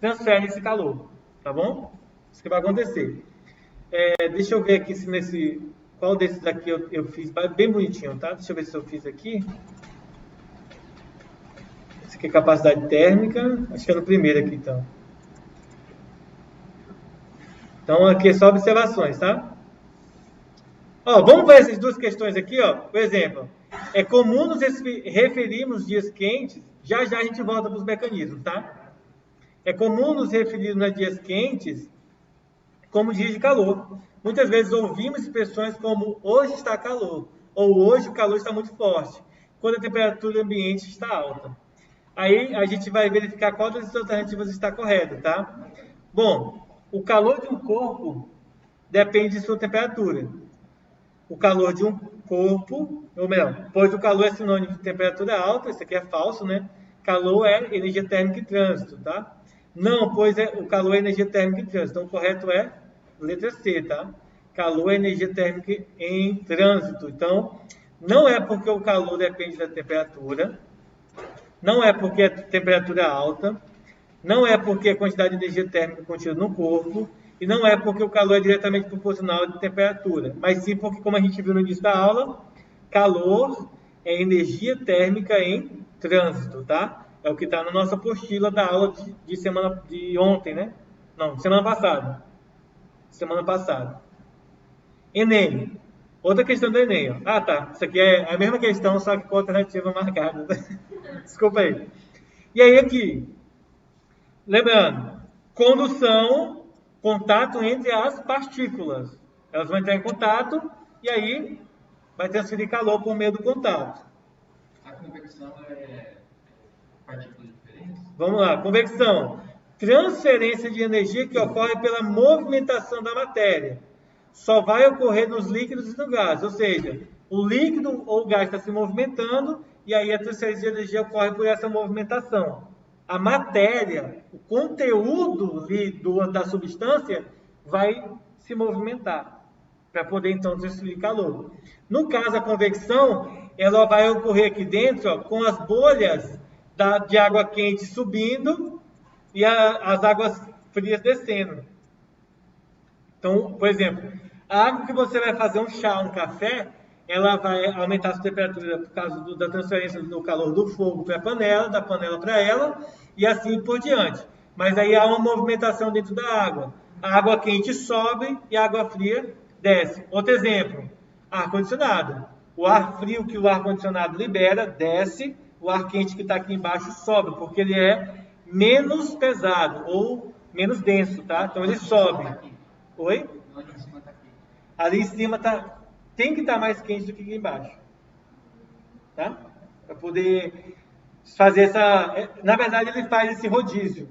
transfere esse calor, tá bom? Isso que vai acontecer. Deixa eu ver aqui qual desses daqui eu fiz bem bonitinho, tá? Deixa eu ver se eu fiz aqui. Esse aqui é capacidade térmica, acho que é no primeiro aqui, então. Então, aqui é só observações, tá? Ó, vamos para essas duas questões aqui, ó. Por exemplo, é comum nos referirmos dias quentes, já a gente volta para os mecanismos, tá? É comum nos referirmos a dias quentes como dias de calor. Muitas vezes ouvimos expressões como hoje está calor, ou hoje o calor está muito forte, quando a temperatura ambiente está alta. Aí a gente vai verificar qual das alternativas está correta, tá? Bom, o calor de um corpo depende de sua temperatura. O calor de um corpo, ou melhor, pois o calor é sinônimo de temperatura alta, isso aqui é falso, né? Calor é energia térmica em trânsito, tá? Não, pois o calor é energia térmica em trânsito. Então, o correto é letra C, tá? Calor é energia térmica em trânsito. Então, não é porque o calor depende da temperatura, não é porque a temperatura é alta, não é porque a quantidade de energia térmica contida no corpo, e não é porque o calor é diretamente proporcional à temperatura, mas sim porque, como a gente viu no início da aula, calor é energia térmica em trânsito, tá? É o que está na nossa apostila da aula de ontem, né? Não, semana passada. Semana passada. Enem. Outra questão do Enem. Ó. Ah, tá. Isso aqui é a mesma questão, só que com alternativa marcada. Desculpa aí. E aí aqui. Lembrando, condução, contato entre as partículas. Elas vão entrar em contato e aí vai transferir calor por meio do contato. A convecção é partículas diferentes? Vamos lá, convecção. Transferência de energia que ocorre pela movimentação da matéria. Só vai ocorrer nos líquidos e no gás. Ou seja, o líquido ou o gás está se movimentando e aí a transferência de energia ocorre por essa movimentação. A matéria, o conteúdo da substância vai se movimentar para poder então transferir calor. No caso, a convecção, ela vai ocorrer aqui dentro, ó, com as bolhas de água quente subindo e as águas frias descendo. Então, por exemplo, a água que você vai fazer um chá, um café, ela vai aumentar a sua temperatura por causa da transferência do calor do fogo para a panela, da panela para ela, e assim por diante. Mas aí há uma movimentação dentro da água. A água quente sobe e a água fria desce. Outro exemplo, ar-condicionado. O ar frio que o ar-condicionado libera, desce. O ar quente que está aqui embaixo sobe, porque ele é menos pesado ou menos denso, tá? Então ele sobe. Oi? Ali em cima tem que estar mais quente do que aqui embaixo. Tá? Para poder fazer essa... Na verdade, ele faz esse rodízio.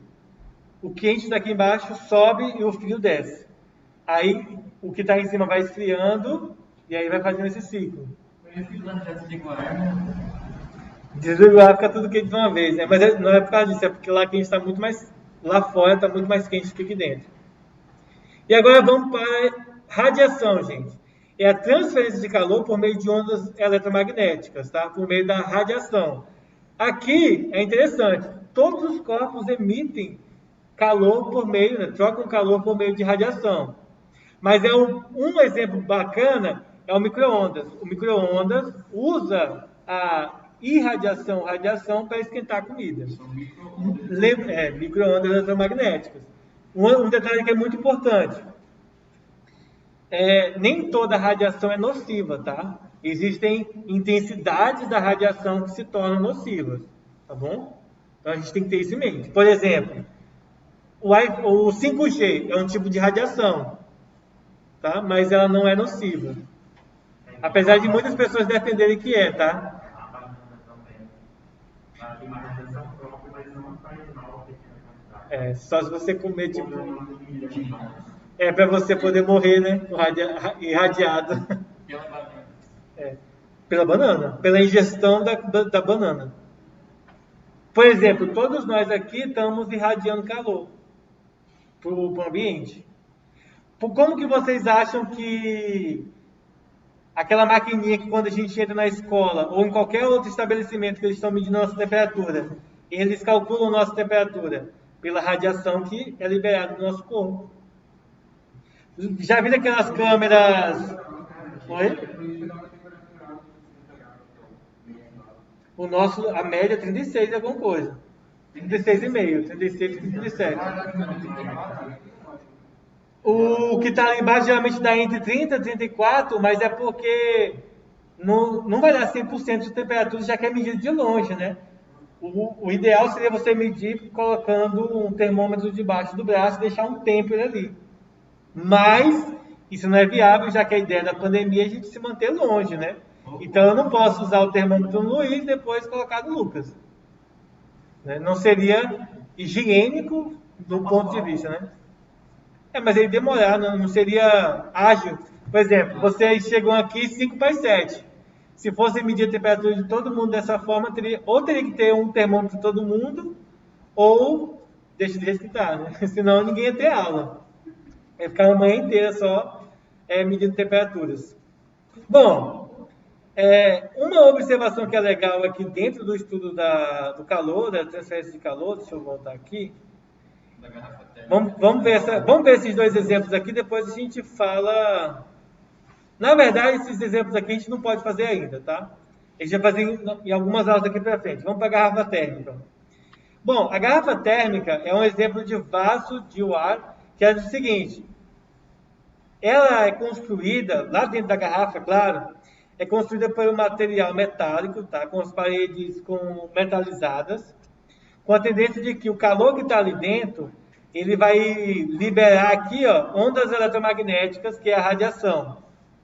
O quente daqui embaixo sobe e o frio desce. Aí, o que está em cima vai esfriando e aí vai fazendo esse ciclo. Desligar, fica tudo quente de uma vez, né? Mas não é por causa disso, é porque lá quente está muito mais... Lá fora está muito mais quente do que aqui dentro. E agora vamos para radiação, gente. É a transferência de calor por meio de ondas eletromagnéticas, tá? Por meio da radiação. Aqui é interessante. Todos os corpos emitem calor por meio, né? Trocam calor por meio de radiação. Mas um exemplo bacana é o micro-ondas. O micro-ondas usa a radiação para esquentar a comida. Micro-ondas eletromagnéticas. Um detalhe que é muito importante. Nem toda radiação é nociva, tá? Existem intensidades da radiação que se tornam nocivas, tá bom? Então a gente tem que ter isso em mente. Por exemplo, o 5G é um tipo de radiação, tá? Mas ela não é nociva. Apesar de muitas pessoas defenderem que é, tá? Só se você comer, tipo... para você poder morrer, né? Irradiado. Pela banana. Pela ingestão da banana. Por exemplo, todos nós aqui estamos irradiando calor para o ambiente. Como que vocês acham que aquela maquininha que quando a gente entra na escola ou em qualquer outro estabelecimento que eles estão medindo a nossa temperatura, eles calculam a nossa temperatura pela radiação que é liberada do nosso corpo? Já viram aquelas câmeras... Oi? A média é 36 alguma coisa. 36,5, 36 e 37. O que está ali embaixo geralmente dá entre 30 e 34, mas é porque não vai dar 100% de temperatura, já que é medido de longe, né? O ideal seria você medir colocando um termômetro debaixo do braço e deixar um tempo ali. Mas isso não é viável, já que a ideia da pandemia é a gente se manter longe, né? Então eu não posso usar o termômetro no Luiz e depois colocar no Lucas. Não seria higiênico do ponto de vista, né? Mas ele demorar, não seria ágil. Por exemplo, vocês chegam aqui 5 para as 7. Se fosse medir a temperatura de todo mundo dessa forma, teria que ter um termômetro de todo mundo, ou deixa de respeitar, né? Senão ninguém ia ter aula. Ia ficar uma manhã inteira só medindo temperaturas. Bom, uma observação que é legal aqui dentro do estudo do calor, da transferência de calor, deixa eu voltar aqui. Vamos ver esses dois exemplos aqui, depois a gente fala... Na verdade, esses exemplos aqui a gente não pode fazer ainda, tá? A gente vai fazer em algumas aulas daqui para frente. Vamos para a garrafa térmica. Bom, a garrafa térmica é um exemplo de vaso de ar, que é o seguinte. Ela é construída, lá dentro da garrafa, claro, é construída por um material metálico, tá? Com as paredes metalizadas, com a tendência de que o calor que está ali dentro, ele vai liberar aqui, ondas eletromagnéticas, que é a radiação.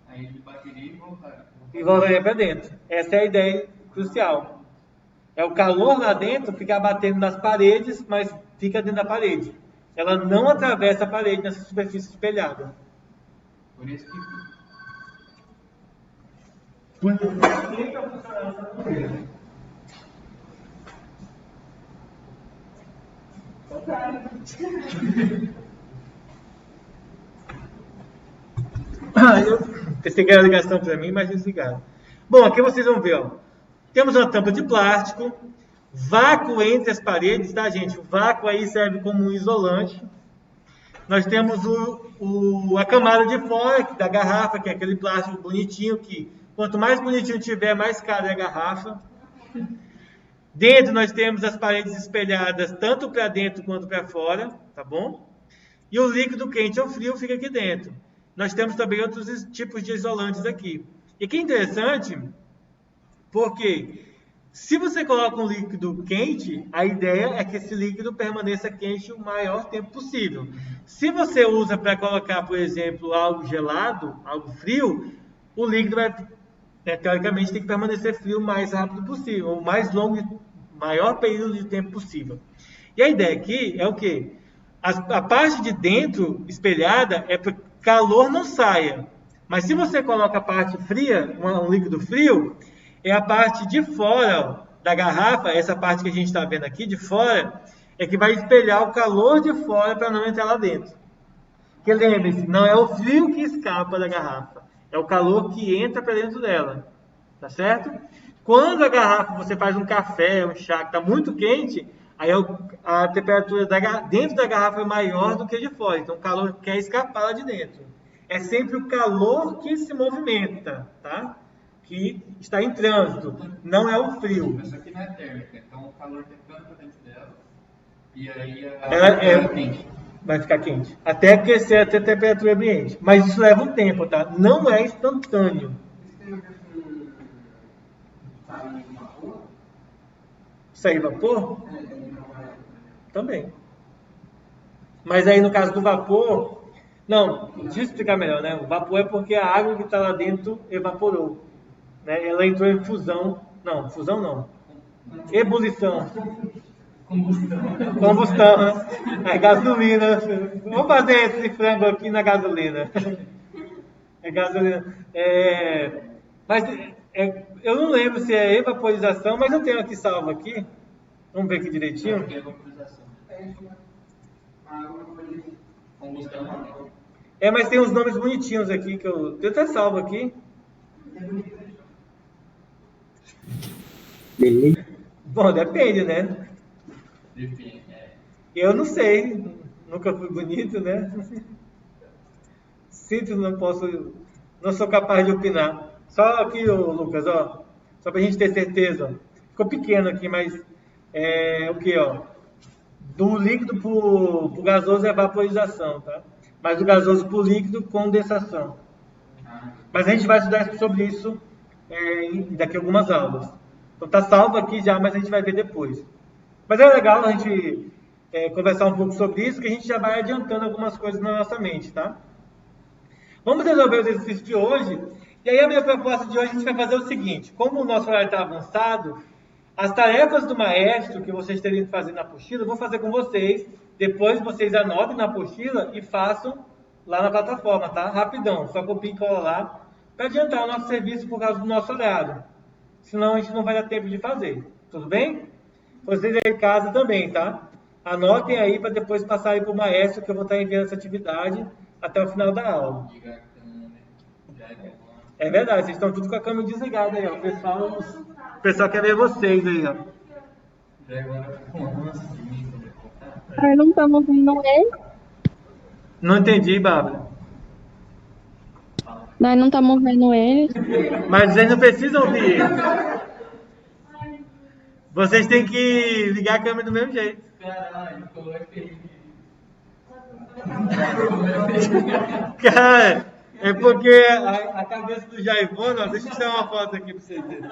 Aí ele bateria e voltaria para dentro. Essa é a ideia crucial. É o calor lá dentro ficar batendo nas paredes, mas fica dentro da parede. Ela não atravessa a parede nessa superfície espelhada. Por isso que... Eu pensei que era ligação para mim, mas desligaram. Bom, aqui vocês vão ver, temos uma tampa de plástico, vácuo entre as paredes, tá, gente? O vácuo aí serve como um isolante. Nós temos a camada de fora da garrafa, que é aquele plástico bonitinho, que quanto mais bonitinho tiver, mais cara é a garrafa. Dentro nós temos as paredes espelhadas, tanto para dentro quanto para fora, tá bom? E o líquido quente ou frio fica aqui dentro. nós temos também outros tipos de isolantes aqui. E que é interessante, porque se você coloca um líquido quente, a ideia é que esse líquido permaneça quente o maior tempo possível. Se você usa para colocar, por exemplo, algo gelado, algo frio, o líquido vai, teoricamente, tem que permanecer frio o mais rápido possível, o mais longo, maior período de tempo possível. E a ideia aqui é o quê? A parte de dentro, espelhada, é para que o calor não saia. Mas se você coloca a parte fria, um líquido frio, é a parte de fora da garrafa, essa parte que a gente está vendo aqui, de fora, é que vai espelhar o calor de fora para não entrar lá dentro. Porque lembre-se, não é o frio que escapa da garrafa, é o calor que entra para dentro dela. Tá certo? Quando a garrafa, você faz um café, um chá que está muito quente, aí a temperatura dentro da garrafa é maior do que de fora. Então o calor quer escapar lá de dentro. É sempre o calor que se movimenta, tá? Que está em trânsito, não é o frio. Isso aqui não é térmica, então o calor está entrando para dentro dela e aí Ela quente. vai ficar quente. Até aquecer até a temperatura ambiente. Mas isso leva um tempo, tá? Não é instantâneo. Sair vapor? Também. Mas aí no caso do vapor... Não, deixa eu explicar melhor, né? O vapor é porque a água que está lá dentro evaporou. Né? Ela entrou em fusão. Não, fusão não. Ebulição. Combustão. Né? É gasolina. Vamos fazer esse frango aqui na gasolina. É gasolina. Mas eu não lembro se é evaporização, mas eu tenho aqui salvo aqui. Vamos ver aqui direitinho. Combustão. Mas tem uns nomes bonitinhos aqui que eu tenho até salvo aqui. Beleza. Bom, depende, né? Depende. Eu não sei. Nunca fui bonito, né? Sinto, não sou capaz de opinar. Só aqui, Lucas, ó. Só pra gente ter certeza. Ó. Ficou pequeno aqui, mas o que, ó? Do líquido pro gasoso é vaporização, tá? Mas do gasoso pro líquido, condensação. Mas a gente vai estudar sobre isso daqui a algumas aulas. Então tá salvo aqui já, mas a gente vai ver depois. Mas é legal a gente conversar um pouco sobre isso, que a gente já vai adiantando algumas coisas na nossa mente, tá? Vamos resolver os exercícios de hoje. E aí a minha proposta de hoje, a gente vai fazer o seguinte. Como o nosso horário está avançado, as tarefas do maestro que vocês teriam que fazer na apostila, eu vou fazer com vocês. Depois vocês anotem na apostila e façam lá na plataforma, tá? Rapidão, só copia e cola lá para adiantar o nosso serviço por causa do nosso horário. Senão a gente não vai dar tempo de fazer. Tudo bem? Vocês aí em casa também, tá? Anotem aí para depois passarem para o maestro que eu vou estar enviando essa atividade até o final da aula. É verdade, vocês estão tudo com a câmera desligada aí, ó. O pessoal quer ver vocês aí, ó. Eu não tá movendo ele. Não entendi, Bárbara. Nós não tá movendo ele. Mas vocês não precisam ouvir. Vocês têm que ligar a câmera do mesmo jeito. Caralho, como é que Cara, é porque a cabeça do Jaivon, ó, deixa eu tirar uma foto aqui pra vocês verem.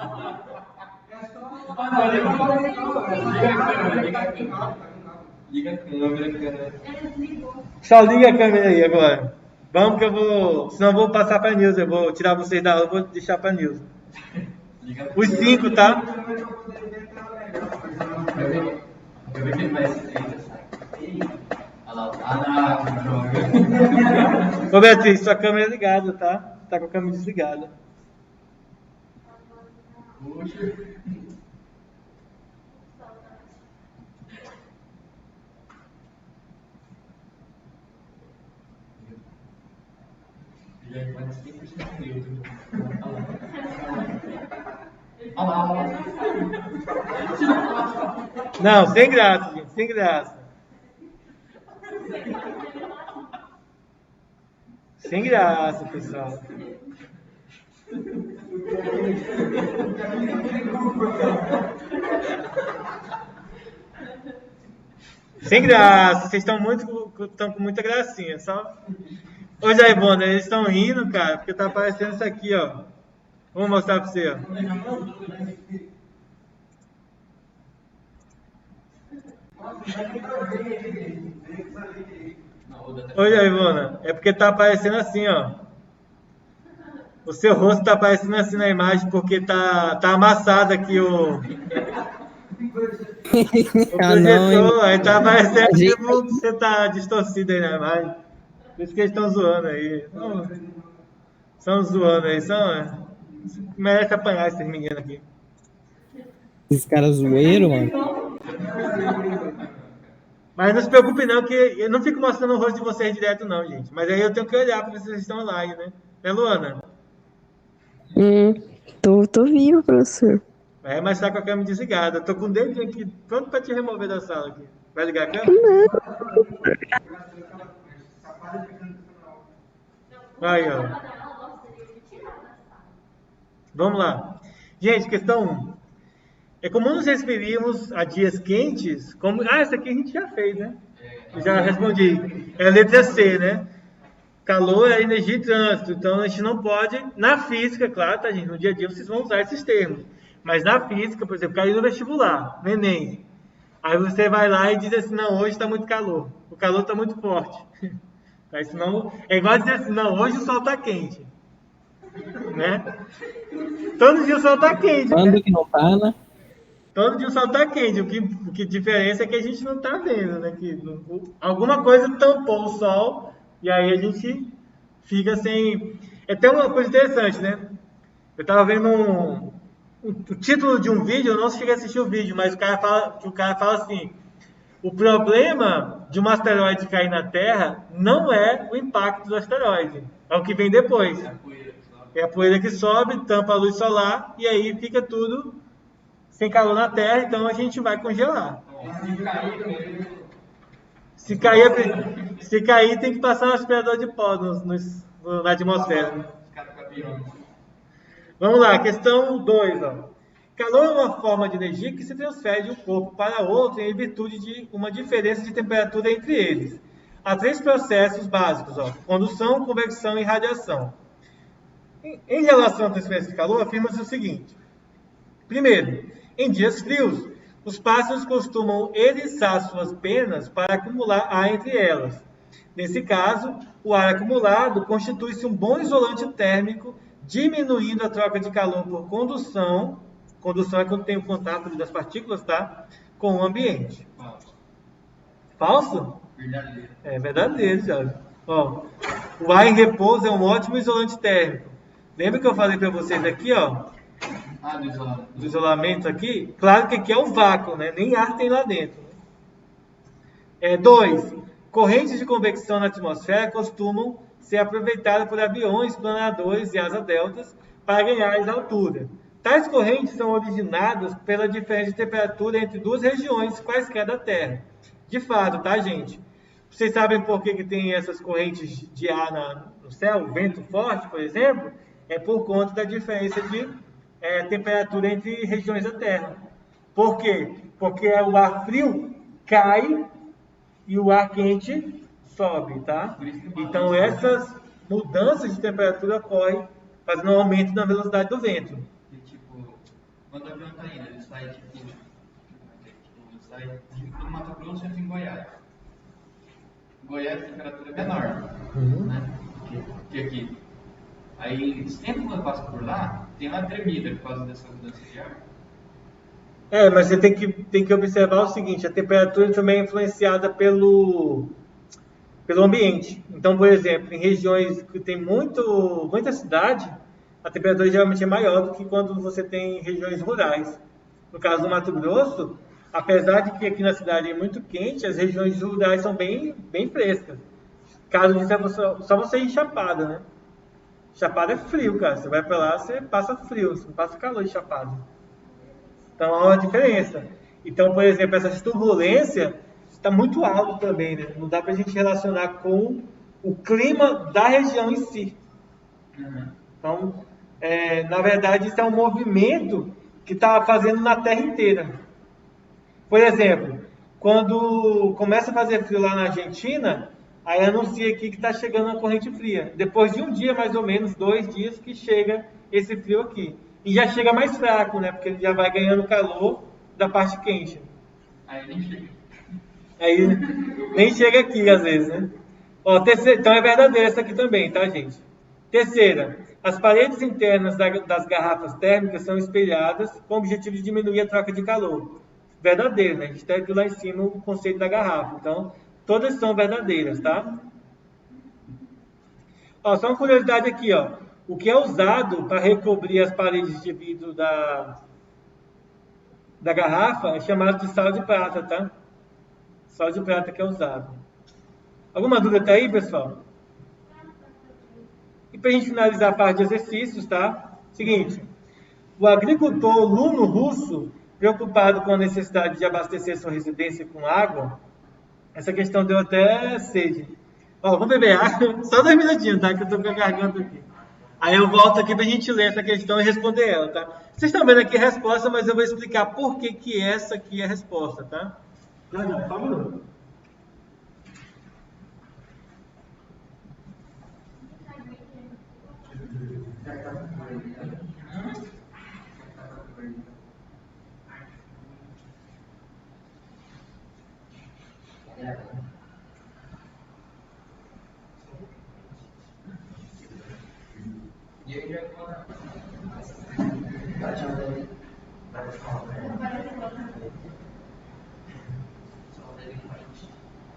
Liga a câmera, cara. Só liga a câmera aí agora. Vamos que eu vou. Senão eu vou passar pra Nilza. Eu vou tirar vocês da aula e vou deixar pra Nilza. Os 5, tá? Eu vi que ele vai se Ah, não, joga. Ô Beatriz, sua câmera é ligada, tá? Tá com a câmera desligada. Puxa. Já é quase 100% neutro. Olha lá, olha lá. Não, sem graça, gente, sem graça. Sem graça, pessoal. Sem graça, vocês estão com muita gracinha, só Ô, Jaibona, eles estão rindo, cara, porque tá aparecendo isso aqui, ó. Vou mostrar pra você, ó. Ô, Jaibona, é porque tá aparecendo assim, ó. O seu rosto tá aparecendo assim na imagem porque tá amassado aqui o Ah, não, projetor, aí tá aparecendo A gente- tipo que você tá distorcido aí na imagem. Por isso que eles estão zoando aí. Não, são zoando aí, merece apanhar esses meninos aqui. esses caras zoeiros, mano. Mas não se preocupe não, que eu não fico mostrando o rosto de vocês direto não, gente. Mas aí eu tenho que olhar pra ver se vocês estão online, né? Né, Luana? Tô vivo, professor. É, mas tá com a câmera desligada. Eu tô com o dedinho aqui pronto pra te remover da sala aqui. Vai ligar a câmera? Aí, ó. Vamos lá. Gente, questão 1. É comum nos referirmos a dias quentes como... Ah, essa aqui a gente já fez, né? Eu já respondi. É a letra C, né? Calor é energia e trânsito. Então a gente não pode... Na física, claro, tá, gente? No dia a dia vocês vão usar esses termos. Mas na física, por exemplo, caiu no vestibular, no Enem. Aí você vai lá e diz assim, não, hoje está muito calor. O calor está muito forte. Aí, senão, é igual dizer assim, não, hoje o sol está quente. Né? Todo dia o sol está quente. Quando Né? que não tá, né? Todo dia o sol está quente. O que diferença é que a gente não está vendo. Né? Que, alguma coisa tampou o sol e aí a gente fica sem... É até uma coisa interessante, né? Eu estava vendo o título de um vídeo, eu não cheguei a assistir o vídeo, mas o cara fala assim: o problema de um asteroide cair na Terra não é o impacto do asteroide, é o que vem depois. É a poeira que sobe, tampa a luz solar e aí fica tudo sem calor na Terra, então a gente vai congelar. Se cair tem que passar um aspirador de pó na atmosfera. Vamos lá, questão 2. Calor é uma forma de energia que se transfere de um corpo para outro em virtude de uma diferença de temperatura entre eles. Há 3 processos básicos: condução, convecção e radiação. Em relação à transferência de calor, afirma-se o seguinte. Primeiro, em dias frios, os pássaros costumam eriçar suas penas para acumular ar entre elas. Nesse caso, o ar acumulado constitui-se um bom isolante térmico, diminuindo a troca de calor por condução. Condução é quando tem o contato das partículas, tá? Com o ambiente. Falso? Verdadeiro. É verdadeiro, já. Ó, o ar em repouso é um ótimo isolante térmico. Lembra que eu falei para vocês aqui, ó? Ah, do isolamento. Do isolamento aqui? Claro que aqui é um vácuo, né? Nem ar tem lá dentro. 2. Correntes de convecção na atmosfera costumam ser aproveitadas por aviões, planadores e asa deltas para ganhar altura. Tais correntes são originadas pela diferença de temperatura entre duas regiões quaisquer da Terra. De fato, tá, gente? Vocês sabem por que tem essas correntes de ar no céu? Vento forte, por exemplo, é por conta da diferença de temperatura entre regiões da Terra. Por quê? Porque o ar frio cai e o ar quente sobe, tá? Então essas mudanças de temperatura ocorrem fazendo um aumento na velocidade do vento. E, tipo, quando o avião tá indo, ele sai ele sai do Mato Grosso e entra em Goiás. Em Goiás a temperatura é menor, né? Que aqui. Aí, sempre quando passa por lá, tem uma tremida por causa dessa mudança de ar. Mas você tem que observar o seguinte, a temperatura também é influenciada pelo ambiente. Então, por exemplo, em regiões que tem muita cidade, a temperatura geralmente é maior do que quando você tem regiões rurais. No caso do Mato Grosso, apesar de que aqui na cidade é muito quente, as regiões rurais são bem frescas. Caso disso, é só você ir Chapada, né? Chapada é frio, cara. Você vai pra lá, você passa frio, você não passa calor de Chapada. Então há uma diferença. Então, por exemplo, essa turbulência está muito alto também, né? Não dá para a gente relacionar com o clima da região em si. Então, na verdade, isso é um movimento que está fazendo na Terra inteira. Por exemplo, quando começa a fazer frio lá na Argentina, Aí anuncia aqui que está chegando uma corrente fria. Depois de um dia, mais ou menos, 2 dias, que chega esse frio aqui. E já chega mais fraco, né? Porque ele já vai ganhando calor da parte quente. Aí nem chega. Aí nem chega aqui, às vezes, né? Ó, terceira, então é verdadeira essa aqui também, tá, gente? Terceira, as paredes internas das garrafas térmicas são espelhadas com o objetivo de diminuir a troca de calor. Verdadeiro, né? A gente até viu lá em cima o conceito da garrafa. Então, todas são verdadeiras, tá? Ó, só uma curiosidade aqui, ó. O que é usado para recobrir as paredes de vidro da garrafa é chamado de sal de prata, tá? Sal de prata que é usado. Alguma dúvida até aí, pessoal? E para a gente finalizar a parte de exercícios, tá? Seguinte, o agricultor luno russo, preocupado com a necessidade de abastecer sua residência com água, essa questão deu até sede. Ó, vou beber água, só 2 minutinhos, tá? Que eu tô com a garganta aqui. Aí eu volto aqui pra gente ler essa questão e responder ela, tá? Vocês estão vendo aqui a resposta, mas eu vou explicar por que essa aqui é a resposta, tá? Já, por favor.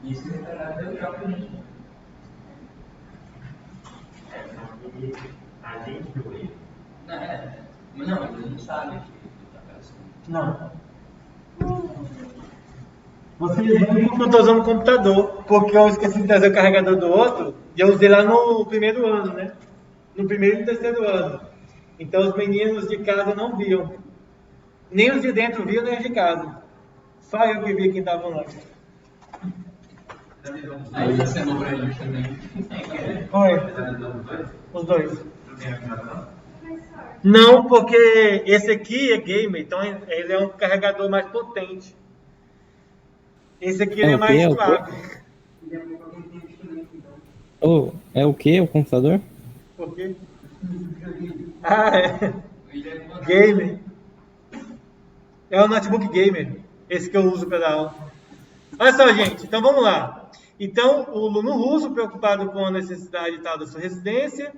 Isso que está dando já para gente. A gente viu ele. Não, ele não sabe que tá aparecendo. Não. Vocês veem que eu estou usando o computador, porque eu esqueci de trazer o carregador do outro, e eu usei lá no primeiro ano, né? No primeiro e terceiro ano. Então os meninos de casa não viam. Nem os de dentro viam, nem os de casa. Só eu que vi quem estava lá. Aí já acenou pra gente também. Oi. Os dois. Não, porque esse aqui é gamer, então ele é um carregador mais potente. Esse aqui ele é o mais quê? suave. Oh, é o que? O computador? Por quê? Ah, é. Gamer. É o notebook gamer. Esse que eu uso para dar aula. Olha só, gente. Então vamos lá. Então, o aluno russo, preocupado com a necessidade tal da sua residência,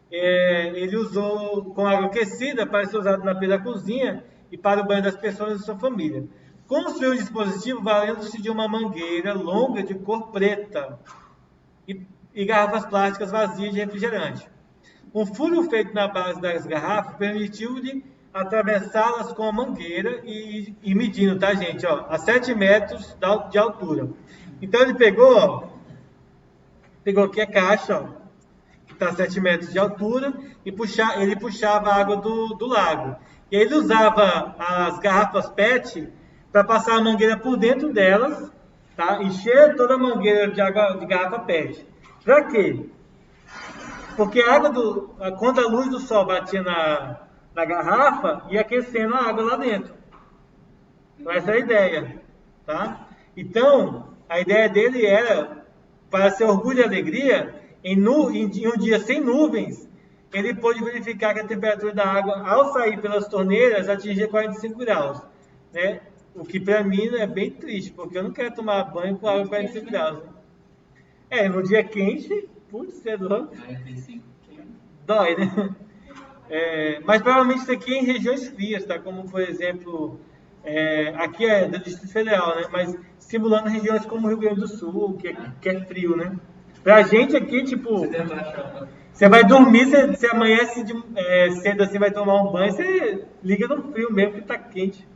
ele usou com água aquecida para ser usado na pia da cozinha e para o banho das pessoas da sua família. Construiu o dispositivo valendo-se de uma mangueira longa de cor preta e garrafas plásticas vazias de refrigerante. Um furo feito na base das garrafas permitiu-lhe atravessá-las com a mangueira e medindo, tá, gente? Ó, a 7 metros de altura. Então ele pegou aqui a caixa, ó, que está a 7 metros de altura, e ele puxava a água do lago. E aí ele usava as garrafas PET para passar a mangueira por dentro delas, tá? Encher toda a mangueira de água de garrafa PET. Para quê? Porque a água quando a luz do sol batia na garrafa, ia aquecendo a água lá dentro. Então essa é a ideia, tá? Então, a ideia dele era, para seu orgulho e alegria, em um dia sem nuvens, ele pôde verificar que a temperatura da água, ao sair pelas torneiras, atingia 45 graus, né? O que para mim é bem triste, porque eu não quero tomar banho com água 45 graus. No dia quente, putz, é louco. 45. Dói, né? Mas provavelmente isso aqui é em regiões frias, tá? Como, por exemplo, aqui é do Distrito Federal, né? Mas simulando regiões como o Rio Grande do Sul, que é frio, né? Pra gente aqui, tipo, você vai dormir, você amanhece cedo assim, vai tomar um banho, você liga no frio mesmo, que tá quente.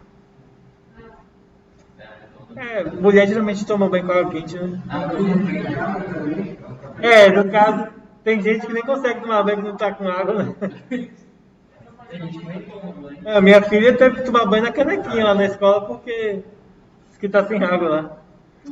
Mulher geralmente toma banho com água quente, né? No caso, tem gente que nem consegue tomar banho que não tá com água, né? Tem gente que nem toma banho. Minha filha teve que tomar banho na canequinha lá na escola porque diz que tá sem água lá.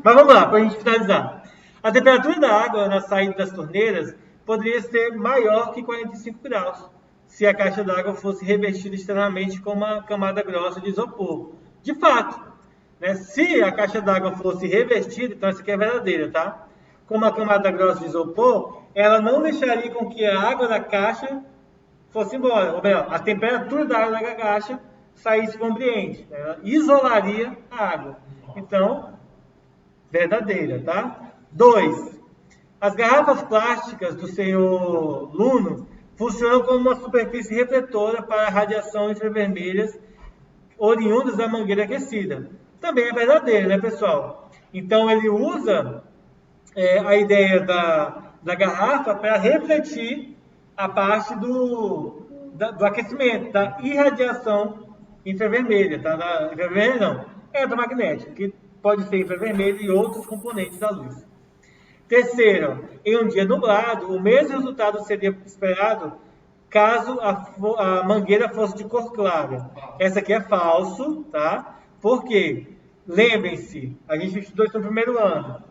Mas vamos lá, pra gente finalizar. A temperatura da água na saída das torneiras poderia ser maior que 45 graus, se a caixa d'água fosse revestida externamente com uma camada grossa de isopor. De fato, né, se a caixa d'água fosse revestida, então essa aqui é verdadeira, tá? com uma camada grossa de isopor, ela não deixaria com que a água da caixa fosse embora. Ou melhor, a temperatura da água da caixa saísse para o ambiente. Ela isolaria a água. Então, verdadeira, tá? 2. As garrafas plásticas do senhor Luno funcionam como uma superfície refletora para radiação infravermelhas oriundas da mangueira aquecida. Também é verdadeiro, né, pessoal? Então, ele usa a ideia da garrafa para refletir a parte do aquecimento, da irradiação infravermelha, tá? Infravermelha não, eletromagnética, que pode ser infravermelho e outros componentes da luz. Terceiro, em um dia nublado, o mesmo resultado seria esperado caso a mangueira fosse de cor clara. Essa aqui é falso, tá? Por quê? Lembrem-se, a gente estudou isso no primeiro ano.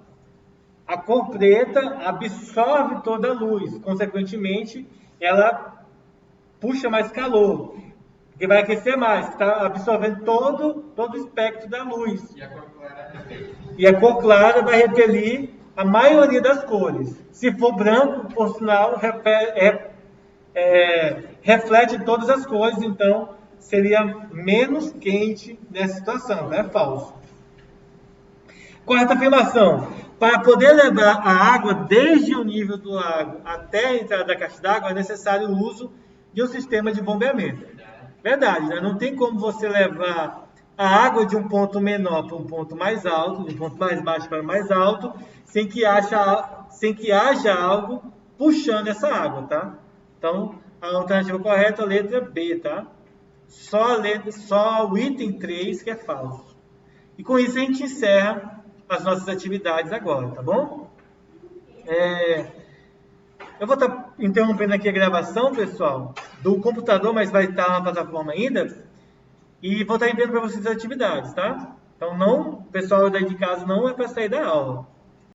A cor preta absorve toda a luz, consequentemente, ela puxa mais calor, porque vai aquecer mais, está absorvendo todo o espectro da luz. E a cor clara vai repelir a maioria das cores. Se for branco, por sinal, reflete todas as cores, então seria menos quente nessa situação, não é falso. Quarta afirmação. Para poder levar a água desde o nível do lago até a entrada da caixa d'água, é necessário o uso de um sistema de bombeamento. Verdade, né? Não tem como você levar a água de um ponto menor para um ponto mais alto, de um ponto mais baixo para mais alto, sem que haja algo puxando essa água, tá? Então, a alternativa correta é a letra B, tá? Só o item 3 que é falso. E com isso a gente encerra as nossas atividades agora, tá bom? Eu vou estar interrompendo aqui a gravação, pessoal, do computador, mas vai estar na plataforma ainda. E vou estar enviando para vocês as atividades, tá? Então, não, pessoal daí de casa, não é para sair da aula.